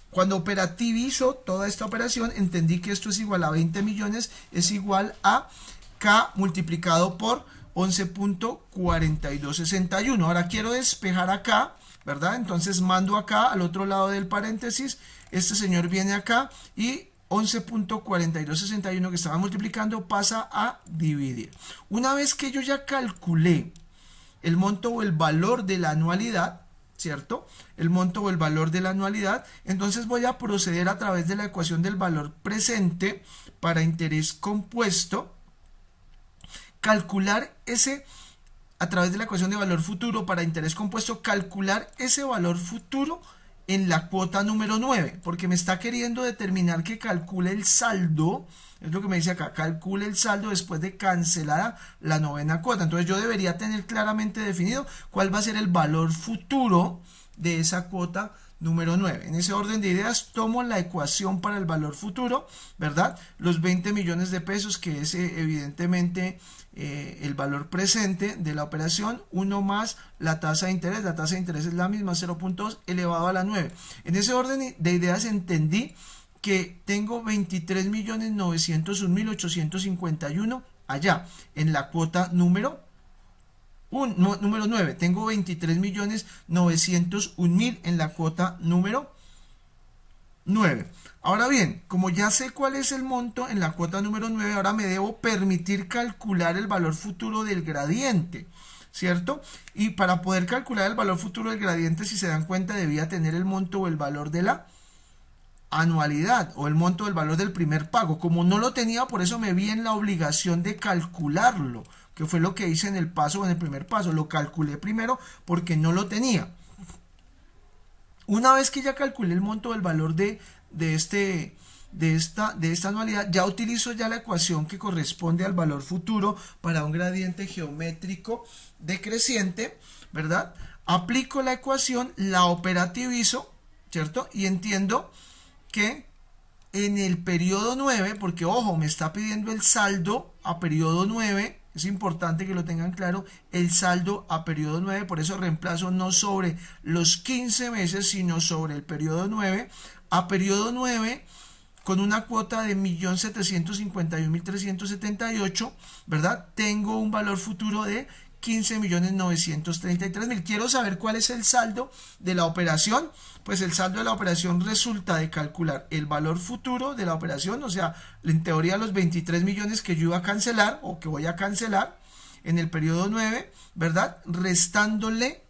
Cuando operativizo toda esta operación, entendí que esto es igual a 20 millones, es igual a K multiplicado por 11.4261. Ahora quiero despejar acá, ¿verdad? Entonces mando acá al otro lado del paréntesis, este señor viene acá y 11.4261 que estaba multiplicando pasa a dividir. Una vez que yo ya calculé el monto o el valor de la anualidad, ¿cierto? El monto o el valor de la anualidad, entonces voy a proceder a través de la ecuación del valor presente para interés compuesto, calcular ese, a través de la ecuación de valor futuro para interés compuesto, calcular ese valor futuro en la cuota número 9, porque me está queriendo determinar que calcule el saldo, es lo que me dice acá, calcule el saldo después de cancelada la novena cuota. Entonces yo debería tener claramente definido cuál va a ser el valor futuro de esa cuota número 9. En ese orden de ideas tomo la ecuación para el valor futuro, ¿verdad? Los 20 millones de pesos, que es evidentemente el valor presente de la operación, 1 más la tasa de interés es la misma, 0.2 elevado a la 9. En ese orden de ideas entendí que tengo 23.901.851 allá, en la cuota número 9. Tengo 23.901.000 en la cuota número 9. Ahora bien, como ya sé cuál es el monto en la cuota número 9, ahora me debo permitir calcular el valor futuro del gradiente, ¿cierto? Y para poder calcular el valor futuro del gradiente, si se dan cuenta, debía tener el monto o el valor de la anualidad o el monto del valor del primer pago. Como no lo tenía, por eso me vi en la obligación de calcularlo, que fue lo que hice en el paso, en el primer paso. Lo calculé primero porque no lo tenía. Una vez que ya calculé el monto del valor de esta anualidad, ya utilizo ya la ecuación que corresponde al valor futuro para un gradiente geométrico decreciente, ¿verdad? Aplico la ecuación, la operativizo, ¿cierto? Y entiendo que en el periodo 9, porque ojo, me está pidiendo el saldo a periodo 9, es importante que lo tengan claro, el saldo a periodo 9, por eso reemplazo no sobre los 15 meses, sino sobre el periodo 9. A periodo 9 con una cuota de 1.751.378, ¿verdad? Tengo un valor futuro de 15.933.000. Quiero saber cuál es el saldo de la operación. Pues el saldo de la operación resulta de calcular el valor futuro de la operación, o sea, en teoría los 23 millones que yo iba a cancelar o que voy a cancelar en el periodo 9, ¿verdad? Restándole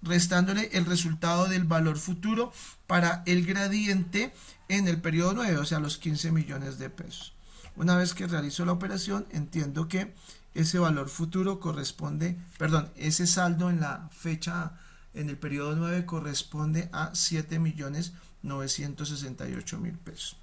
el resultado del valor futuro para el gradiente en el periodo 9, o sea, los 15 millones de pesos. Una vez que realizo la operación, entiendo que ese valor futuro corresponde, perdón, ese saldo en la fecha, en el periodo 9 corresponde a 7.968.000 pesos.